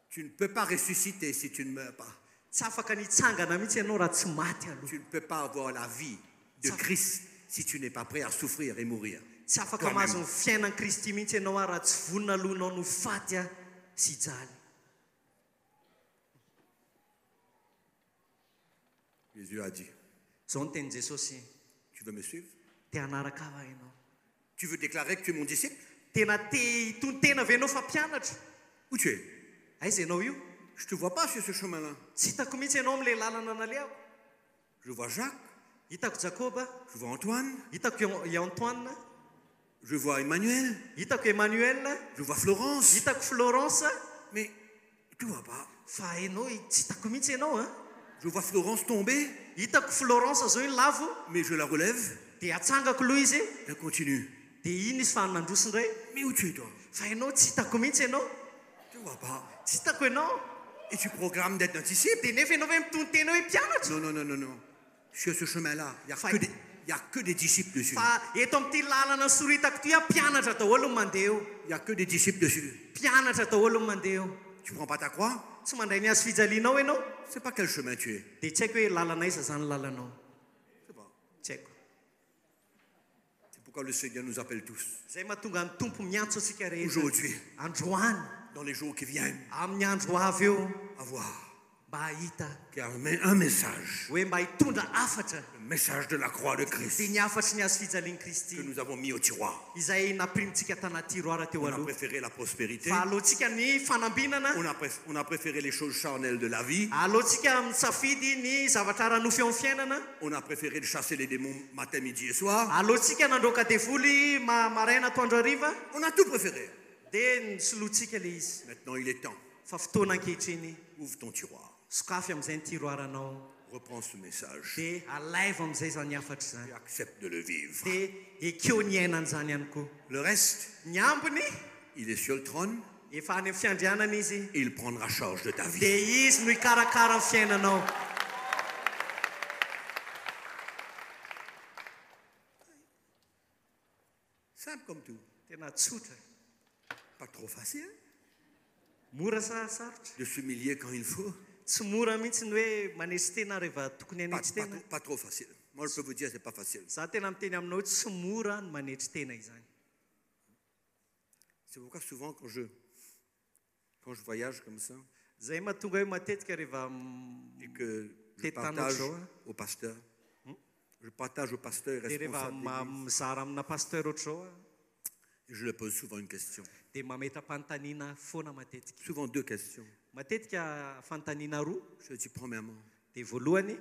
Tu ne peux pas ressusciter si tu ne meurs pas. Tsy afaka nitsangana mihitsy ianao raha tsy maty aloha. Tu ne peux pas avoir la vie de Christ si tu n'es pas prêt à souffrir et mourir. Tsy afaka mahazo ny fiainan Kristy mihitsy ianao raha tsy vonona alohanao no faty sy hijaly. Jésus a dit, Zao ny tenin Jesosy, tu veux me suivre? te hanaraka ahy va ianao? Tu veux déclarer que tu es mon disciple? Tena te hitony tena ve ianao fa mpianatra? Où tu es? Aiza ianao io? Je ne te vois pas sur ce chemin-là. Tsy hitako mihitsy ianao amin'ilay lalana naleako. Je vois Jacques, Hitako Jakoba, je vois Antoine, hitako Antoine, je vois Emmanuel, hitako Emmanuel, je vois Florence. hitako Florence. Mais tu ne vois pas. Fa ianao tsy hitako mihitsy ianao a. Je vois Florence tomber, Hitako Florence zao io lavo mais je la relève. dia atsangako aloha izy Elle continue. dia iny izy fa nandrosindray. Mais où tu es toi? Fa ianao tsy hitako mihitsy ianao, Tu ne vois pas. tsy hitako ianao. Et tu programmes d'être un disciple? Dia nefa ianao ve mitony tena hoe mpianatra? Non, non, non, non, non. Sur ce chemin-là, il n'y a que des disciples dessus. Fa eto amin'ity lalana soritako ty mpianatra daholo no mandeha eo. Il n'y a que des disciples dessus. Mpianatra daholo no mandeha eo. Tu ne prends pas ta croix? Tsy mandray ny hazo fijalianao ianao Je ne sais pas quel chemin tu es. dia tsy haiko hoe lalana aiza zany lalanao. Je sais pas. Tsy haiko. C'est pourquoi le Seigneur nous appelle tous. Zay mahatonga ny tompo miantso antsika rehetra Aujourd'hui, androany dans les jours qui viennent, amin'ny andro avy eo à voir mba hahita qu'il y a un message. hoe mba hitondra afatra Le message de la croix de dia Christ ny afatry ny hazo fijalian'i Kristy que nous avons mis au tiroir. izay napirintsika tanaty tiroara teo On a aloha. préféré la prospérité. Fa alohantsika ny fanambinana, On a préféré les choses charnelles de la vie. alohantsika misafidy ny zavatra ara-nofy ao amin'ny fiainana, On a préféré de chasser les démons matin, midi et soir. alohantsika nandroaka devoly maraina atoandro hariva On a tout préféré. dia nysoloantsika le izy. Maintenant, il est temps. Fa fotoana ankehitriny Ouvre ton tiroir. sokafy amin'izay ny tiroaranao Reprends ce message dia alaiva amin'izay zany afatra zany et accepte de le vivre. dia ekeo ny ainan'izany ihany koa. Le reste, Ny ambiny il est sur le trône efa any amin'ny fiandrianana izy et il prendra charge de ta vie. dia izy no hikarakara ny fiainanao. Simple comme tout. Tena tsotra, Pas trop facile mora sa sarotra, de s'humilier quand il faut. tsy mora mihitsy ny hoe manesy tena rehefa tokony hanetry tena. Pas trop facile. Moi, je peux vous dire, c'est pas facile. Za tena miteny aminao hoe tsy mora ny manetry tena izany. C'est pourquoi souvent, quand je voyage comme ça Zay mahatonga hoe matetika rehefa et que je Tetano partage zao a. au pasteur, je partage au pasteur dia rehefa responsable d'église. mizara amina pasteur ohatr'izao a, Je leur pose souvent une question. dia mametra-panontaniana foana matetika. Souvent deux questions. Matetika fanontaniana roa. Je dis premièrement, Dia voalohany,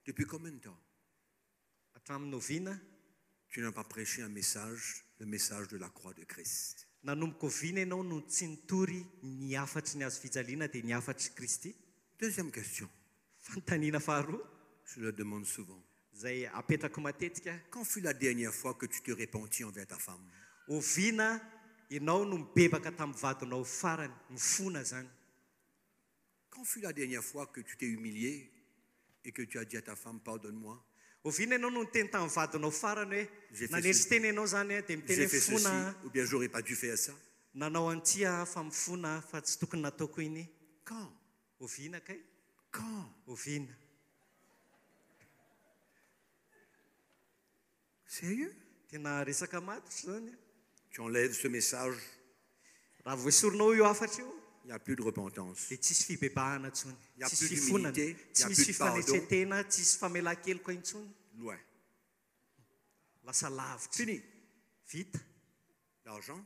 depuis combien de temps hatramin'ny oviana tu n'as pas prêché un message, le message de la croix de Christ? nanomboka oviana ianao no tsy nitory ny afatry ny hazo fijaliana dia ny afatry Kristy. Deuxième question, Fanontaniana faharoa je leur demande souvent, izay apetrako matetika. quand fut la dernière fois que tu te repentis envers ta femme? Oviana ianao no mibebaka tamin'ny vadinao farany, mifona zany. Quand fut la dernière fois que tu t'es humilié et que tu as dit à ta femme, pardonne-moi, Oviana ianao no niteny tamin'ny vadinao farany J'ai hoe fait nanetry teny ianao zany dia miteny j'ai hoe fait ceci, mifona ou bien j'aurais pas dû faire ça? nanao an'ity fa mifona fa tsy tokony nataoko iny. Quand? Oviana kay? Quand? Oviana. Sérieux? Tena resaka matotra zany. Tu enlèves ce message, Raha voesorinao io afatra io il n'y a plus de repentance. dia tsisy fibebahana intsony, Y a tsisy plus fifonana, d'humilité, y tsy a misy plus de pardon. fifanetretena, tsisy famelan-keloka intsony. Loin. Lasa lavitra. Fini. Vita. L'argent,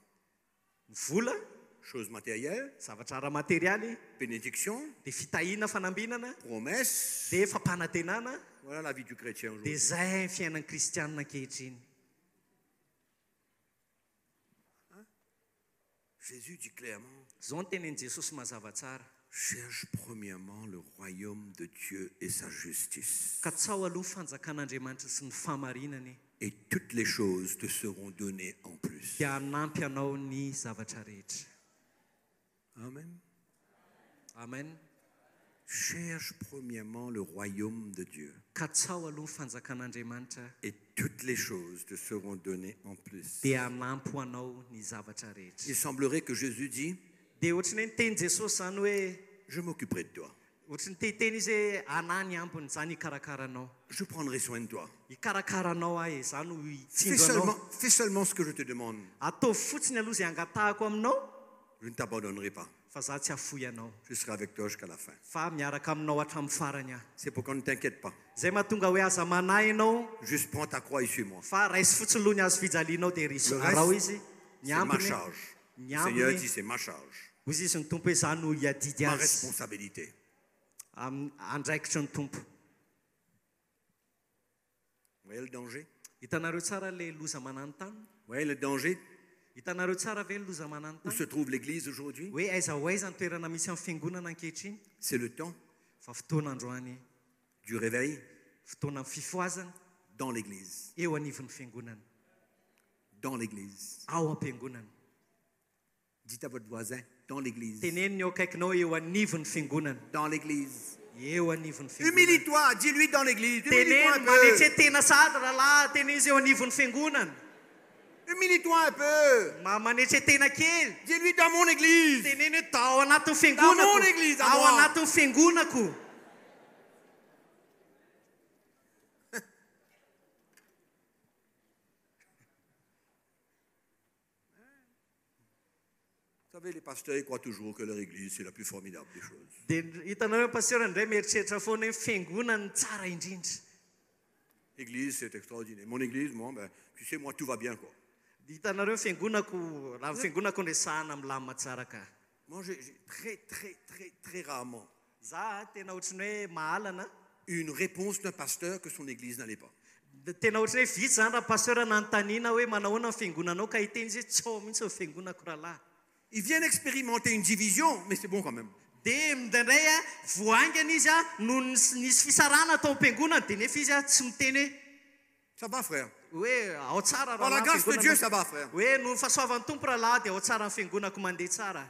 Ny vola, choses matérielles, zavatra ara-materialy, bénédiction, dia fitahiana fanambinana, promesses. dia fampanantenana. Voilà la vie du chrétien Dia aujourd'hui. izay ny fiainan'ny kristianina ankehitriny. Jésus dit clairement, Izao ny tenen'i Jesosy mazava tsara. cherche premièrement le royaume de Dieu et sa justice. Ka tsao aloha fanjakan'Andriamanitra sy ny fahamarinany, Et toutes les choses te seront données en plus. dia hanampy anao ny zavatra rehetra. Amen. Amen. Cherche premièrement le royaume de Dieu. Ka tsao aloha ny fanjakan'Andriamanitra, Et toutes les choses te seront données en plus. dia hanampy ho anao ny zavatra rehetra. Il semblerait que Jésus dit, Dia ohatry ny niteny Jesosy zany hoe, je m'occuperai de toi. ohatry ny tehiteny izy hoe anahy ny ambiny zany hikarakaranao. Je prendrai soin de toi. Hikarakaranao ahy, zany ho Fais hitsindro anao. fais seulement ce que je te demande. Ataovy fotsiny aloha izay angatahako aminao, Je ne t'abandonnerai pas. fa za tsy hafoy anao. Je serai avec toi jusqu'à la fin. Fa miaraka aminao hatramin'ny farany aho. C'est pourquoi ne t'inquiète pas. Zay mahatonga hoe aza manahy ianao, Juste prends ta croix et suis-moi. fa raisy fotsiny aloha ny azo fijalianao dia risy Le arao reste, izy. Ny c'est ma ambiny, charge. ny Le Seigneur ambiny, dit, c'est ma charge. hozy izy ny tompo hoe zany no hiadidy Ma azy. responsabilité. Andraikitra ny tompo. Vous voyez le danger? Hitanareo tsara le loza mananontany? Vous voyez le danger? Hitanareo tsara ve le loza Où mananontany? se trouve l'Église aujourd'hui? Hoe aiza ho aiza ny toerana misy amin'ny fiangonana ankehitriny? C'est le temps Fa fotoana androany, du réveil fotoana ny fifoazana dans l'Église. eo anivon'ny fiangonana, Dans l'Église. ao am-piangonana. Dites à votre voisin, dans l'Église. Teneniny eo akaikinao eo anivon'ny fiangonana. Dans l'Église. Eo anivon'ny fiangonana. Humilie-toi, dis-lui dans l'Église. Humilie-toi un Teneny peu. manetsetena sady rahalahy, teny izy eo anivon'ny fiangonana. Humilie-toi un peu. Manetsetena kely. Dis-lui dans mon Église. Teneny hoe ao anatin'ny Dans fiangonako. mon église, à Ao moi. anatin'ny fiangonako. Vous savez, les pasteurs, ils croient toujours que leur Église, c'est la plus formidable des choses. Dia hitanareo pasteur indray mieritreritra foana hoe fiangonana ny tsara indrindra. Église, c'est extraordinaire. Mon Église, moi, ben, tu sais, moi, tout va bien, quoi. Hitanareo fiangonako, raha fiangonako resahana milamina tsara ka. Moi, j'ai très rarement Za tena ohatrany hoe mahalana. une réponse d'un pasteur que son Église n'allait pas. Tena ohatrany hoe vitsy zany raha pasteur nanontaniana hoe manao ahoana ny fiangonanao ka hiteny izy hoe tsao mihitsy ny fiangonako rahalahy. Ils viennent expérimenter une division, mais c'est bon quand même. Dia mindraindray voaingana izy no nisy fisarana atao am-piangonana dia nefa izy tsy miteny Ça va, frère. hoe ao tsara Par la rahalahy grâce de Dieu, fiangonana. ça va, frère. Hoe no fahasoavan'ny tompo rahalahy dia ao tsara ny fiangonako mandeha tsara.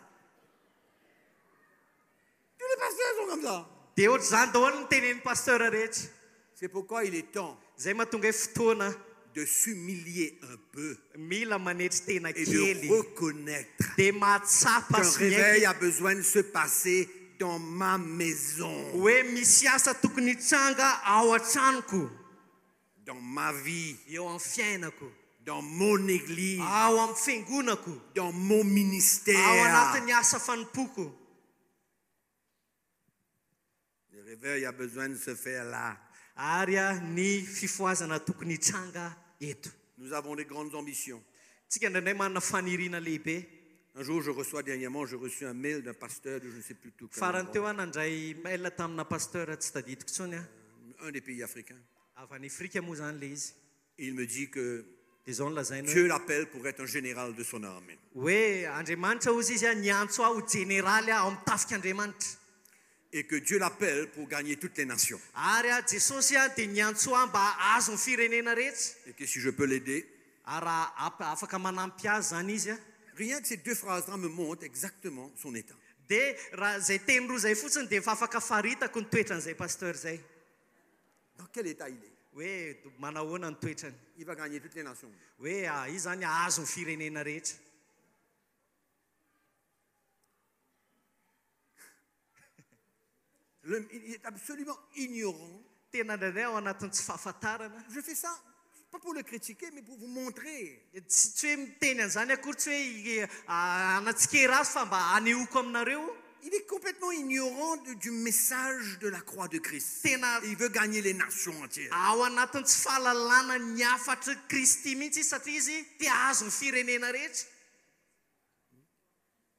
Tous les pasteurs sont comme ça. Dia ohatry zany daholo ny tenen'ny pasteur rehetra. C'est pourquoi il est temps Zay mahatonga hoe fotoana de s'humilier un peu mila manetry tena et kely de reconnaître dia mahatsapa qu'un sy réveil miaiky a besoin de se passer dans ma maison, hoe misy asa tokony hitsanga ao an-tranoko, dans ma vie, eo amin'ny fiainako, dans mon église, ao amin'ny fiangonako, dans mon ao ministère. anatin'ny asa fanompoko. Le réveil a besoin de se faire là. Ary ny fifoazana tokony hitsanga eto. Nous avons des grandes ambitions. tsika indraindray manana faniriana lehibe. Un jour, dernièrement, j'ai reçu un mail d'un pasteur de je ne sais plus tout quel farany teo endroit, a nandray mail tamina pasteur tsy tadidiko tsony a un des pays africains. avy any Afrika moa zany le izy. Et il me dit que De zao ny lazainy Dieu l'appelle pour être un général de son armée. hoe Andriamanitra ozy izy a niantso aho ho jeneraly ao amin'ny tafik'Andriamanitra. Et que Dieu l'appelle pour gagner toutes les nations. Ary a Jesosy a dia niantso aho mba azo ny firenena rehetra. Et que si je peux l'aider, Ary raha afaka manampy azy zany izy a. rien que ces deux phrases-là me montrent exactement son état. Dia raha zay teny roa zay fotsiny dia efa afaka faritako ny toetran'izay pasteur zay. Dans quel état il est? Hoe manahoana ny toetrany. Il va gagner toutes les nations. Hoe izy zany azo ny firenena rehetra. Il est absolument ignorant. Tena indraindray ao anatin'ny tsy fahafantarana. Je fais ça, pas pour le critiquer, mais pour vous montrer. Tsy hoe miteny an'izany akory tsy hoe anatsikera azy fa mba anehoako aminareo. Il est complètement ignorant du message de la croix de Christ. Tena Il veut gagner les nations entières. ao anatin'ny tsy fahalalana ny afatra Kristy mihitsy izy satria izy te azo ny firenena rehetra.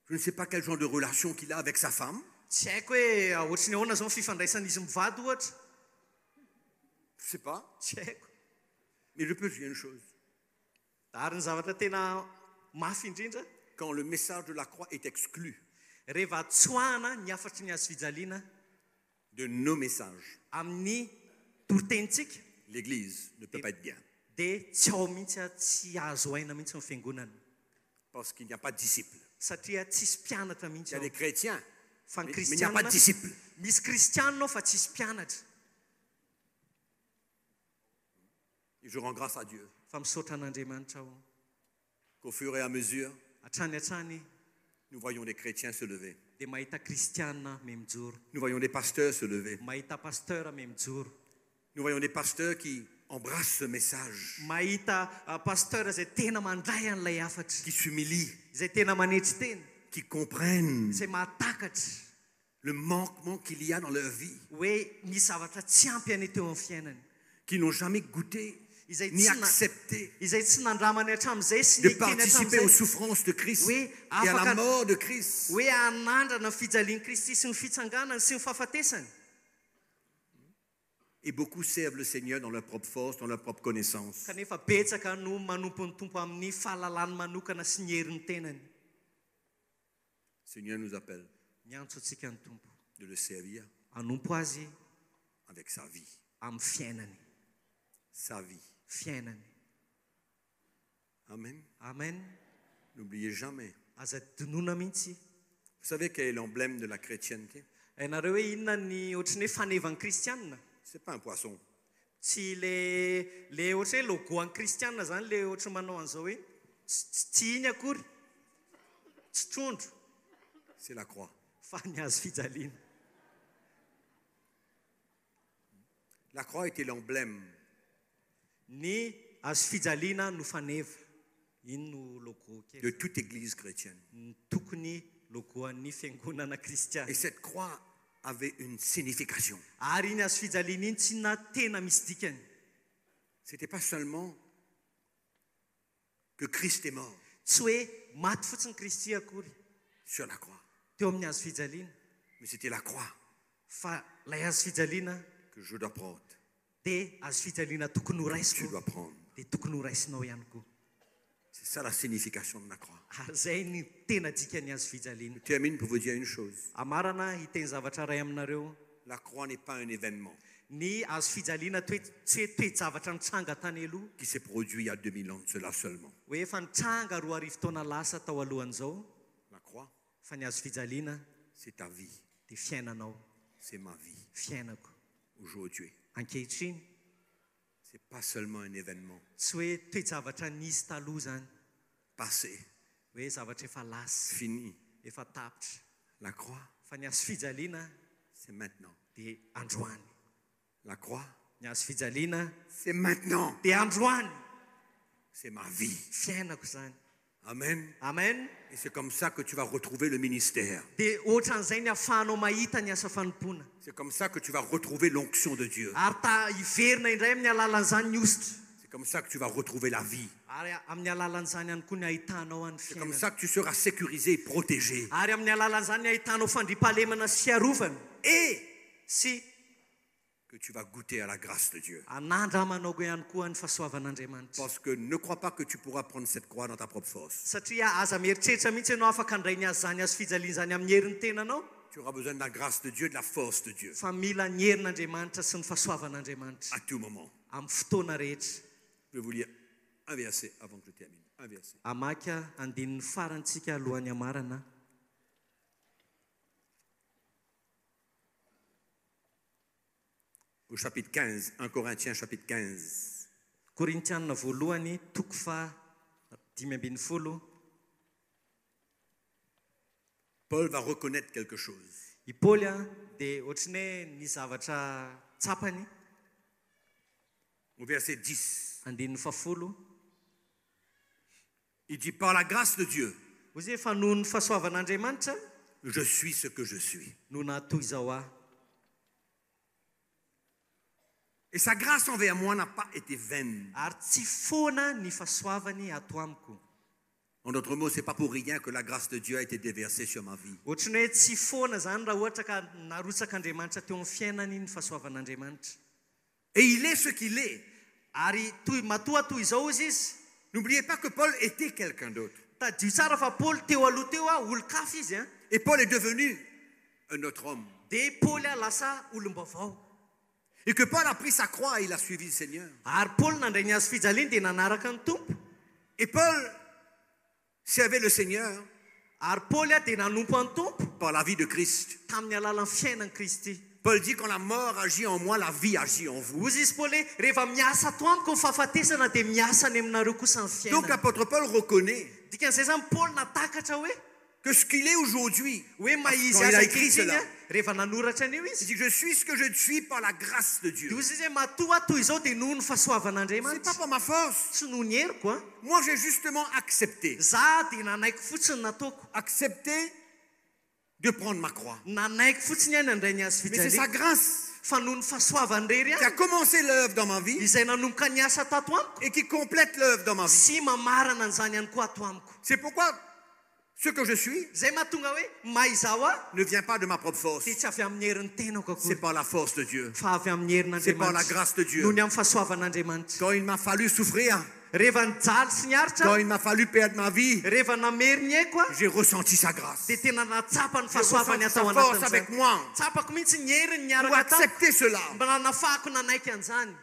Je ne sais pas quel genre de relation qu'il a avec sa femme. Tsy haiko hoe ohatry ny ahoana zao ny fifandraisan'izy mivady ohatra. Je ne sais pas. Tsy haiko. Mais je peux dire une chose. Ary ny zavatra tena mafy indrindra. Quand le message de la croix est exclu Rehefa tsoahana ny afatry ny azo fijaliana de nos messages, amin'ny toritentsika l'Église ne peut pas être bien. dia tsy ao mihitsy tsy azo aina mihitsy ny fiangonana. Parce qu'il n'y a pas de disciples. Satria tsisy mpianatra Il mihitsy y a ao. des chrétiens, Fa ny mais il n'y a pas de kristianina disciples. misy kristianina ao fa tsisy mpianatra. Et je rends grâce à Dieu Fa misaotra an'Andriamanitra aho. qu'au fur et à mesure, Hatrany nous voyons des chrétiens se lever. dia mahita kristianina memijoro. Nous voyons des pasteurs se lever. Mahita pasteur memijoro. Nous voyons des pasteurs qui embrassent ce message, Mahita pasteur zay tena mandray an'ilay afatra. qui s'humilient, Zay tena manetsy tena. qui comprennent Zay mahatakatra. le manquement qu'il y a dans leur vie, Hoe misy zavatra tsy ampy any teo amin'ny fiainany. qui n'ont jamais goûté Izay ni tsy accepté izay tsy nandramany hatramin'izay sy de nikeny participer aux hatramin'izay. souffrances de Christ Oui, et à la afaka- mort de Christ. Hoe anandrana ny fijalian'i Kristy sy ny fitsanganany sy ny fahafatesany. Et beaucoup servent le Seigneur dans leur propre force, dans leur propre connaissance. Kanefa betsaka no manompo ny tompo amin'ny fahalalany manokana sy ny herin'ny tenany. Le Seigneur nous appelle Miantso antsika ny tompo. de le servir Hanompo azy avec sa vie. amin'ny fiainany. Sa vie. Fiainany. Amen. Amen. N'oubliez jamais. Aza dinoina mihitsy. Vous savez quel est l'emblème de la chrétienté? Hainareo hoe inona ny ohatry ny hoe fanevan'ny kristianina? Ce n'est pas un poisson. Tsy le ohatry hoe logo an'ny kristianina zany le ohatry manao an'izao hoe tsy iny akory. Tsy trondro. C'est la croix. Fa ny hazo fijaliana. La croix était l'emblème Ny hazo fijaliana no faneva. Iny no logo de kely. toute église chrétienne. Ny tokony logo an'ny fiangonana kristiana. Et cette croix avait une signification. Ary iny hazo fijaliana iny tsy na tena misy dikany. Ce n'était pas seulement que Christ est mort Tsy hoe maty fotsiny Kristy akory sur la croix, teo amin'ny hazo fijaliana. mais c'était la croix Fa lay hazo fijaliana que je dois prendre, dia hazo fijaliana tokony ho tu raisiko dois prendre. dia tokony ho raisinao ihany koa. C'est ça la signification de la croix. Ary zay ny tena dikany hazo fijaliana. Je termine pour vous dire une chose. Amarana hiteny zavatra ray aminareo. La croix n'est pas un événement Ny hazo fijaliana tsy hoe toe-javatra nitranga tany aloha qui s'est produit il y a 2000 ans de cela seulement. hoe efa nitranga 2000 taona lasa tao alohan'izao. La croix, Fa ny hazo fijaliana c'est ta vie, dia fiainanao. c'est ma vie. Fiainako Aujourd'hui, ankehitriny c'est pas seulement un événement tsy hoe toe-javatra nisy taloha zany passé, hoe zavatra efa lasa fini. efa tapitra. La croix, Fa ny hazo fijaliana c'est maintenant. dia androany. La croix, Ny hazo fijaliana c'est maintenant. dia androany. C'est ma vie. Fiainako zany. Amen. Amen. Et c'est comme ça que tu vas retrouver le ministère. Dia ohatran'izay ny ahafahanao mahita ny asa fanompoana. C'est comme ça que tu vas retrouver l'onction de Dieu. Ary iverina indray amin'ny alalan'izany ny ositra. C'est comme ça que tu vas retrouver la vie. Ary amin'ny alalan'izany ihany koa ny ahitanao any C'est comme fiainana. ça que tu seras sécurisé et protégé. Ary amin'ny alalan'izany ny ahitanao fandriampahalemana sy fiarovana. Et Sy que tu vas goûter à la grâce de Dieu. anandramanao ko ihany koa ny fahasoavan'Andriamanitra. Parce que ne crois pas que tu pourras prendre cette croix dans ta propre force. Satria aza mieritreritra mihitsy ianao afaka handray ny azy zany azo fijaliana zany amin'ny herin'ny tenanao. Tu auras besoin de la grâce de Dieu, de la force de Dieu, Fa mila ny herin'Andriamanitra sy ny fahasoavan'Andriamanitra à tout moment. amin'ny fotoana rehetra. Je vais vous lire un verset avant que je termine. Un verset. Amaka andinin'ny farantsika alohan'ny amarana. Au chapitre 15, 1 Corinthiens chapitre 15. Korintianina voalohany toko fa 5:10. Paul va reconnaître quelque chose. I Paoly dia ohatrany hoe ny zavatra tsapany. Au verset 10, Andinin'ny 10. il dit, par la grâce de Dieu, Ozy hoe fa noho ny fahasoavan'Andriamanitra je suis ce que je suis. no nahatoy izao aho. Et sa grâce envers moi n'a pas été vaine. Ary tsy foana ny fahasoavany ato amiko. En d'autres mots, c'est pas pour rien que la grâce de Dieu a été déversée sur ma vie. Ohatrany hoe tsy foana zany raha ohatra ka narotsak'Andriamanitra teo amin'ny fiainany ny fahasoavan'Andriamanitra. Et il est ce qu'il est. Ary matoa toy izao izy izy. N'oubliez pas que Paul était quelqu'un d'autre. Tadio tsara fa Paoly teo aloha teo olo-kafa izy a. Et Paul est devenu un autre homme. Dia Paoly lasa olom-baovao. Et que Paul a pris sa croix et il a suivi le Seigneur. Ary Paoly nandray ny azo fijaliana dia nanaraka ny tompo. Et Paul servait le Seigneur Ary Paoly dia nanompo any tompo par la vie de Christ. tamin'ny alalan'ny fiainan'i Kristy. Paul dit, quand la mort agit en moi, la vie agit en vous. Ozy izy Paoly hoe rehefa miasa ato amiko ny fahafatesana dia miasa any aminareo kosa ny Donc fiainana. l'apôtre Paul reconnaît Dikan'izay zany Paoly natakatra hoe que ce qu'il est aujourd'hui, hoe maizy quand il a aza écrit ankehitriny cela, a rehefa nanoratra an'io il izy. dit, je suis ce que je suis par la grâce de Dieu. Dia ozy izy hoe matoa toy izao dia noho ny C'est fahasoavan'Andriamanitra. pas par ma force. Tsy noho ny heriko a. Moi, j'ai justement accepté. Za dia nanaiko fotsiny nataoko. Accepté de prendre ma croix. Nanaiko fotsiny ihany handray ny azo Mais c'est sa fijaliana. grâce Fa noho ny fahasoavany rery qui a ihany commencé l'œuvre dans ma vie izay nanomboka ny asa tato amiko et qui complète l'œuvre dans ma vie. sy mamarana an'izany ihany koa ato amiko. C'est pourquoi ce que je suis Zay mahatonga hoe maizao a ne vient pas de ma propre force. dia tsy avy amin'ny herin'ny tenako C'est akory par la force de Dieu. fa avy amin'ny C'est par la herin'Andriamanitra grâce de Dieu. noho ny amin'ny fahasoavan'Andriamanitra. Quand il m'a fallu souffrir, Rehefa nijaly sy niaritra quand il m'a fallu perdre ma vie, rehefa namery ny haiko a j'ai ressenti sa grâce. dia tena natsapa ny J'ai fahasoavany ressenti sa atao force avec anatin'izany. moi Tsapako mihitsy ny heriny pour niaraka tamiko accepter cela. mba nanafahako nanaiky an'izany.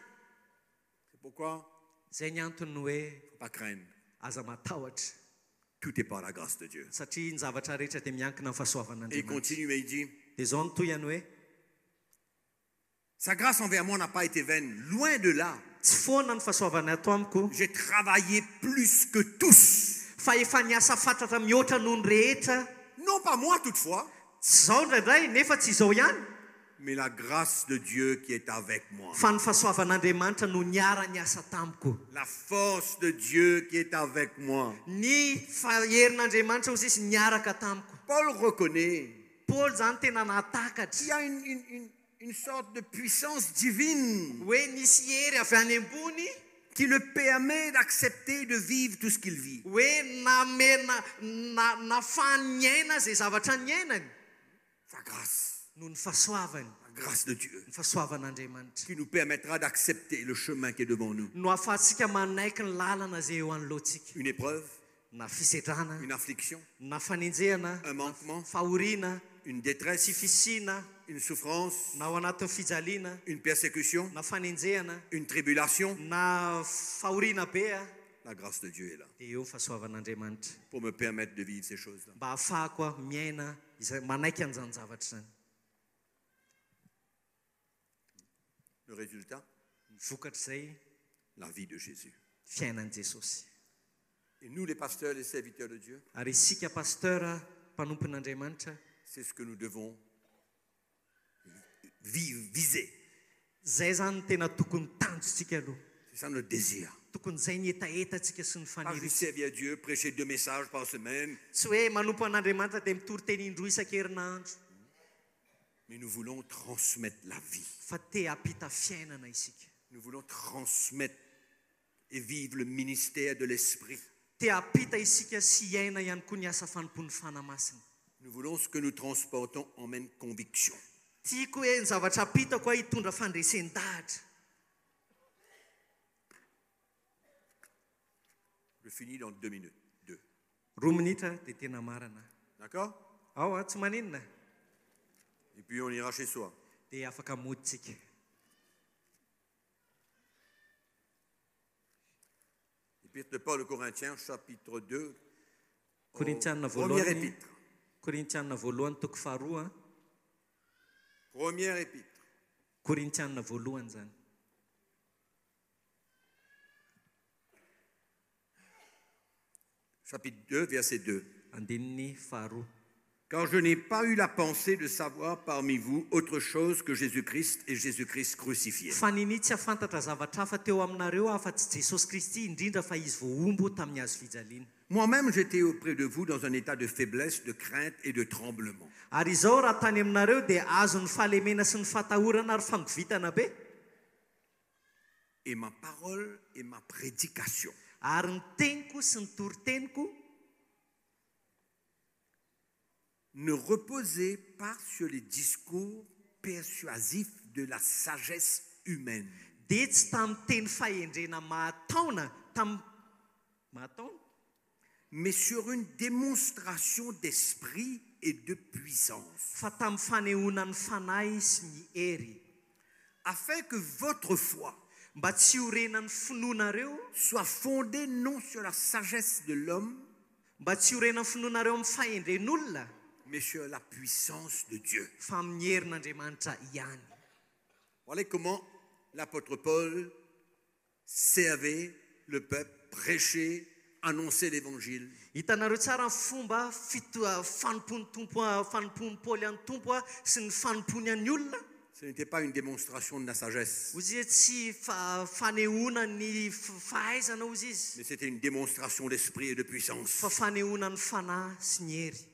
C'est pourquoi Zay ny antony hoe il ne faut pas craindre. aza matahotra Tout est par la grâce de Dieu. satria ny zavatra rehetra dia miankina amin'ny Et il fahasoavan'Andriamanitra. continue et il dit, Dia zao ny toyany hoe sa grâce envers moi n'a pas été vaine. Loin de là, tsy foana ny fahasoavany ato amiko j'ai travaillé plus que tous. fa efa niasa fatratra mihoatra noho ny rehetra. Non pas moi toutefois, Tsy zao indraindray nefa tsy izao ihany mais la grâce de Dieu qui est avec moi. fa ny fahasoavan'Andriamanitra no niara niasa tamiko. La force de Dieu qui est avec moi. Ny herin'Andriamanitra ozy izy niaraka tamiko. Paul reconnaît Paoly zany tena qu'il natakatra y a une sorte de puissance divine hoe nisy hery avy any ambony qui le permet d'accepter de vivre tout ce qu'il vit. hoe nafahany ny aina zay zavatra ny ainany Sa grâce, noho ny fahasoavany, la grâce de Dieu, ny fahasoavan'Andriamanitra qui nous permettra d'accepter le chemin qui est devant nous. no ahafahantsika manaiky ny lalana zay eo anoloantsika. Une épreuve, Na fisedrana, une affliction, na fanenjehana, un manquement, fahoriana, une tsy détresse, fisina, une souffrance, na ao anatin'ny fijaliana, une persécution, na fanenjehana, une tribulation. na fahoriana be a, La grâce de Dieu est là dia eo ny fahasoavan'Andriamanitra pour me permettre de vivre ces choses-là. mba ahafahako a miaina izay manaiky an'izany zavatra zany. Le résultat, Ny vokatra izay la vie de Jésus. fiainan'i Jesosy. Et nous, les pasteurs, les serviteurs de Dieu, Ary isika pasteur mpanompon'Andriamanitra, c'est ce que nous devons viser. zay zany no tena tokony tanjotsika aloha. C'est ça notre désir. Tokony zay ny etaetantsika sy ny Pas juste faniritsika. servir Dieu, prêcher 2 messages par semaine, Tsy hoe manompo an'Andriamanitra dia mitory teny indroa isan-kerinandro, mais nous voulons transmettre la vie. fa te hampita fiainana isika. Nous voulons transmettre et vivre le ministère de l'Esprit. Te apita isika sy iaina ihany koa ny asa fanompon'ny fanamasina. Nous voulons ce que nous transportons emmène conviction. Tiako hoe ny zavatra apitako a hitondra fandresen-dahatra. Je finis dans 2 minutes. 2. 2 minitra dia tena marana. D'accord? Ao a tsy maninona. Et puis on ira chez soi. Dia afaka moditsika. Épître de Paul aux Corinthiens, chapitre 2. Korintianina Première voalohany. épître. Korintianina voalohany toko faharoa. Première épître. Korintianina voalohany zany. Chapitre 2, verset 2. Andininy faharoa. Car je n'ai pas eu la pensée de savoir parmi vous autre chose que Jésus-Christ et Jésus-Christ crucifié. Fa nini tsy afantatra zavatra hafa teo aminareo afa-tsy Jesosy Kristy indrindra fa izy voaombo tamin'ny hazo fijaliana. Moi-même, j'étais auprès de vous dans un état de faiblesse, de crainte et de tremblement. Ary izao raha tany aminareo dia azon'ny fahalemena sy ny fatahorana ary famgovitana be. Et ma parole et ma prédication Ary ny teniko sy ny toriteniko ne reposait pas sur les discours persuasifs de la sagesse humaine, dia tsy tamin'ny teny fahendrena mahataona mahataona mais sur une démonstration d'esprit et de puissance, fa tamin'ny fanehoana ny fanahy sy ny hery, afin que votre foi mba tsy horenan'ny finoanareo, soit fondée non sur la sagesse de l'homme, mba tsy horenan'ny finoanareo amin'ny fahendren'olona, mais sur la puissance de Dieu. fa amin'ny herin'Andriamanitra ihany. Voilà comment l'apôtre Paul servait le peuple, prêchait, annonçait l'évangile. Hitanareo tsara ny fomba fanompon'ny Paoly an'ny tompo sy ny fanompony an'ny olona. Ce n'était pas une démonstration de la sagesse, Ozy izy tsy fanehoana ny fahaizana ozy izy, mais c'était une démonstration d'esprit et de puissance. fa fanehoana ny fanahy sy ny hery.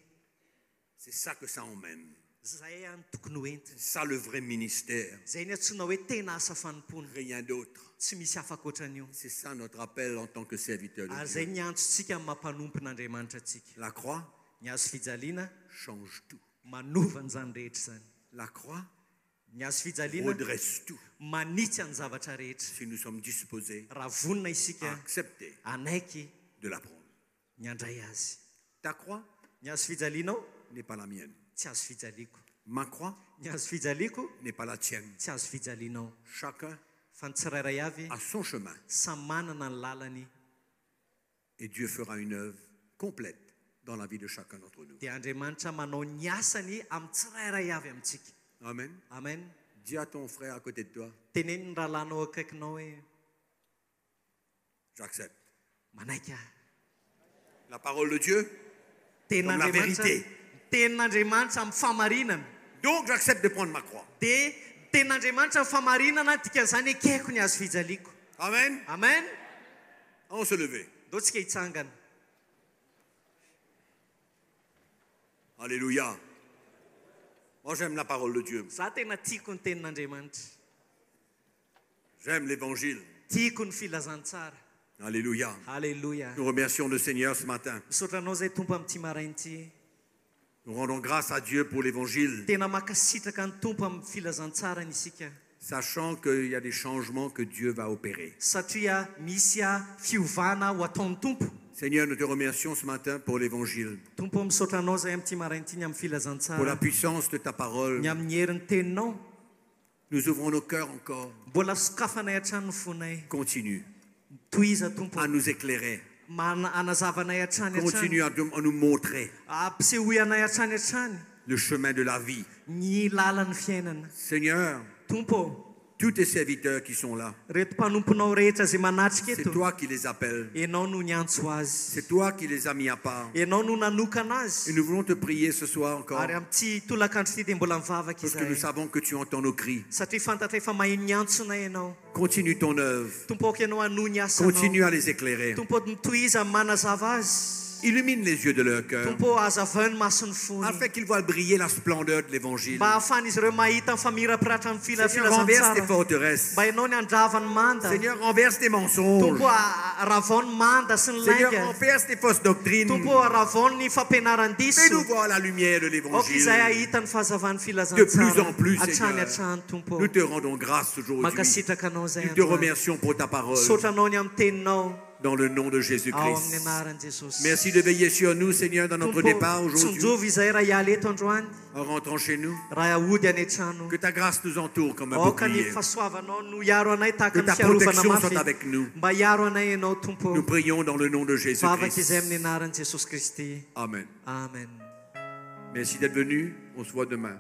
C'est ça que ça emmène. Zay any tokony hoentina. C'est ça le vrai ministère. Zay ny antsoina hoe tena asa fanompona, Rien d'autre. tsy misy hafa ankoatran'io. C'est ça notre appel en tant que serviteur de Ary zay Dieu. ny antsontsika amin'ny mampanompon'Andriamanitra antsika. La croix Ny hazo fijaliana change tout. manova an'izany rehetra zany. La croix Ny hazo fijaliana redresse tout. manitsy any zavatra rehetra. Si nous sommes disposés Raha vonona à isika accepter anaiky de la prendre. ny andray azy. Ta croix Ny hazo fijalianao n'est pas la mienne. tsy hazo fijaliako. Ma croix Ny hazo fijaliako n'est pas la tienne. tsy hazo fijalianao. Chacun Fa ny tsirairay avy a son chemin samy manana ny lalany, et Dieu fera une œuvre complète dans la vie de chacun d'entre nous. dia Andriamanitra manao ny asany amin'ny tsirairay avy amintsika. Amen. Amen. Dis à ton frère à côté de toi, Teneno ny rahalanao akaikinao hoe j'accepte. manaiky aho. La parole de Dieu, comme la vérité. Tenin'Andriamanitra amin'ny famarinana. Donc j'accepte de prendre ma croix. Dia tenin'Andriamanitra amin'ny famarinana dikan'izany ekeko ny hazo fijaliako. Amen. Amen. On se lever. Ndao tsika hitsangana. Alléluia. Moi j'aime la parole de Dieu. Za tena tiako ny tenin'Andriamanitra. J'aime l'évangile. Tiako ny filazantsara. Alléluia. Halleluja. Nous remercions le Seigneur ce matin. Misotranao zay tompo amin'ity marain'ity. Nous rendons grâce à Dieu pour l'évangile, Tena makasitraka ny tompo amin'ny filazantsara ny isika. sachant qu'il y a des changements que Dieu va opérer. Satria misy fiovana ho ataon'ny tompo. Seigneur, nous te remercions ce matin pour l'évangile, Tompo misotranao zay amin'ity marain'ity ny amin'ny pour la filazantsara. puissance de ta parole. Ny amin'ny herin'ny teninao. Nous ouvrons nos cœurs encore. Mbola sokafanay hatrany ny fonay. Continue Tohiza tompo. à nous éclairer. Anazavanay hatrany Continue hatrany. à nous montrer Ampisehoanay hatrany hatrany. le chemin de la vie. Ny lalan'ny fiainana. Seigneur, Tompo, tous tes serviteurs qui sont là, reto mpanomponao rehetra zay manatrika c'est eto. toi qui les appelles. Enao no niantso azy. C'est toi qui les as mis à part. Enao no nanokana Et azy. nous voulons te prier ce soir encore, Ary amin'ity tolakandro ity dia mbola mivavaka parce que nous izahay. savons que tu entends nos cris. Satria fantatra efa maheno ny antsonay ianao. Continue ton œuvre. Tompo aoka ianao hanohy ny asanao. Continue à les éclairer. Tompo mitohiza manazava azy. Illumine les yeux de leur cœur, tompo azavany mason'ny fony afin qu'ils voient briller la splendeur de l'évangile. mba ahafahany izy ireo mahita ny famirapiratra ny Seigneur, renverse tes filazantsara forteresses. mba hainao ny andravany manda Seigneur, renverse tes mensonges. tompo ravao ny manda sy ny Seigneur, lainga renverse tes fausses doctrines. tompo ravao ny fampianaran-diso Fais-nous voir la lumière de ok l'évangile. izay ahita ny fahazavany De plus en plus, filazantsara Seigneur. hatrany hatrany tompo Nous te rendons grâce aujourd'hui. makasitraka anao zay Nous te androany. remercions pour ta parole. Sotranao ny amin'ny teninao Dans le nom de ao Jésus-Christ. amin'ny anaran'i Jesosy Merci de veiller sur nous, Seigneur, dans notre départ aujourd'hui, tsonjovy izay raha hiala eto androany en rentrant chez nous. raha ahody any an-trano Que ta grâce nous entoure comme un aoka ny bouclier. fahasoavanao no hiaro anay tahaka Que ny ta fiarovana protection soit mafy avec nous. mba hiaro anay ianao tompo Nous prions dans le nom de vavaka Jésus-Christ. izay amin'ny anaran'i Jesosy Kristy Amen. amen Merci d'être venu. On se voit demain.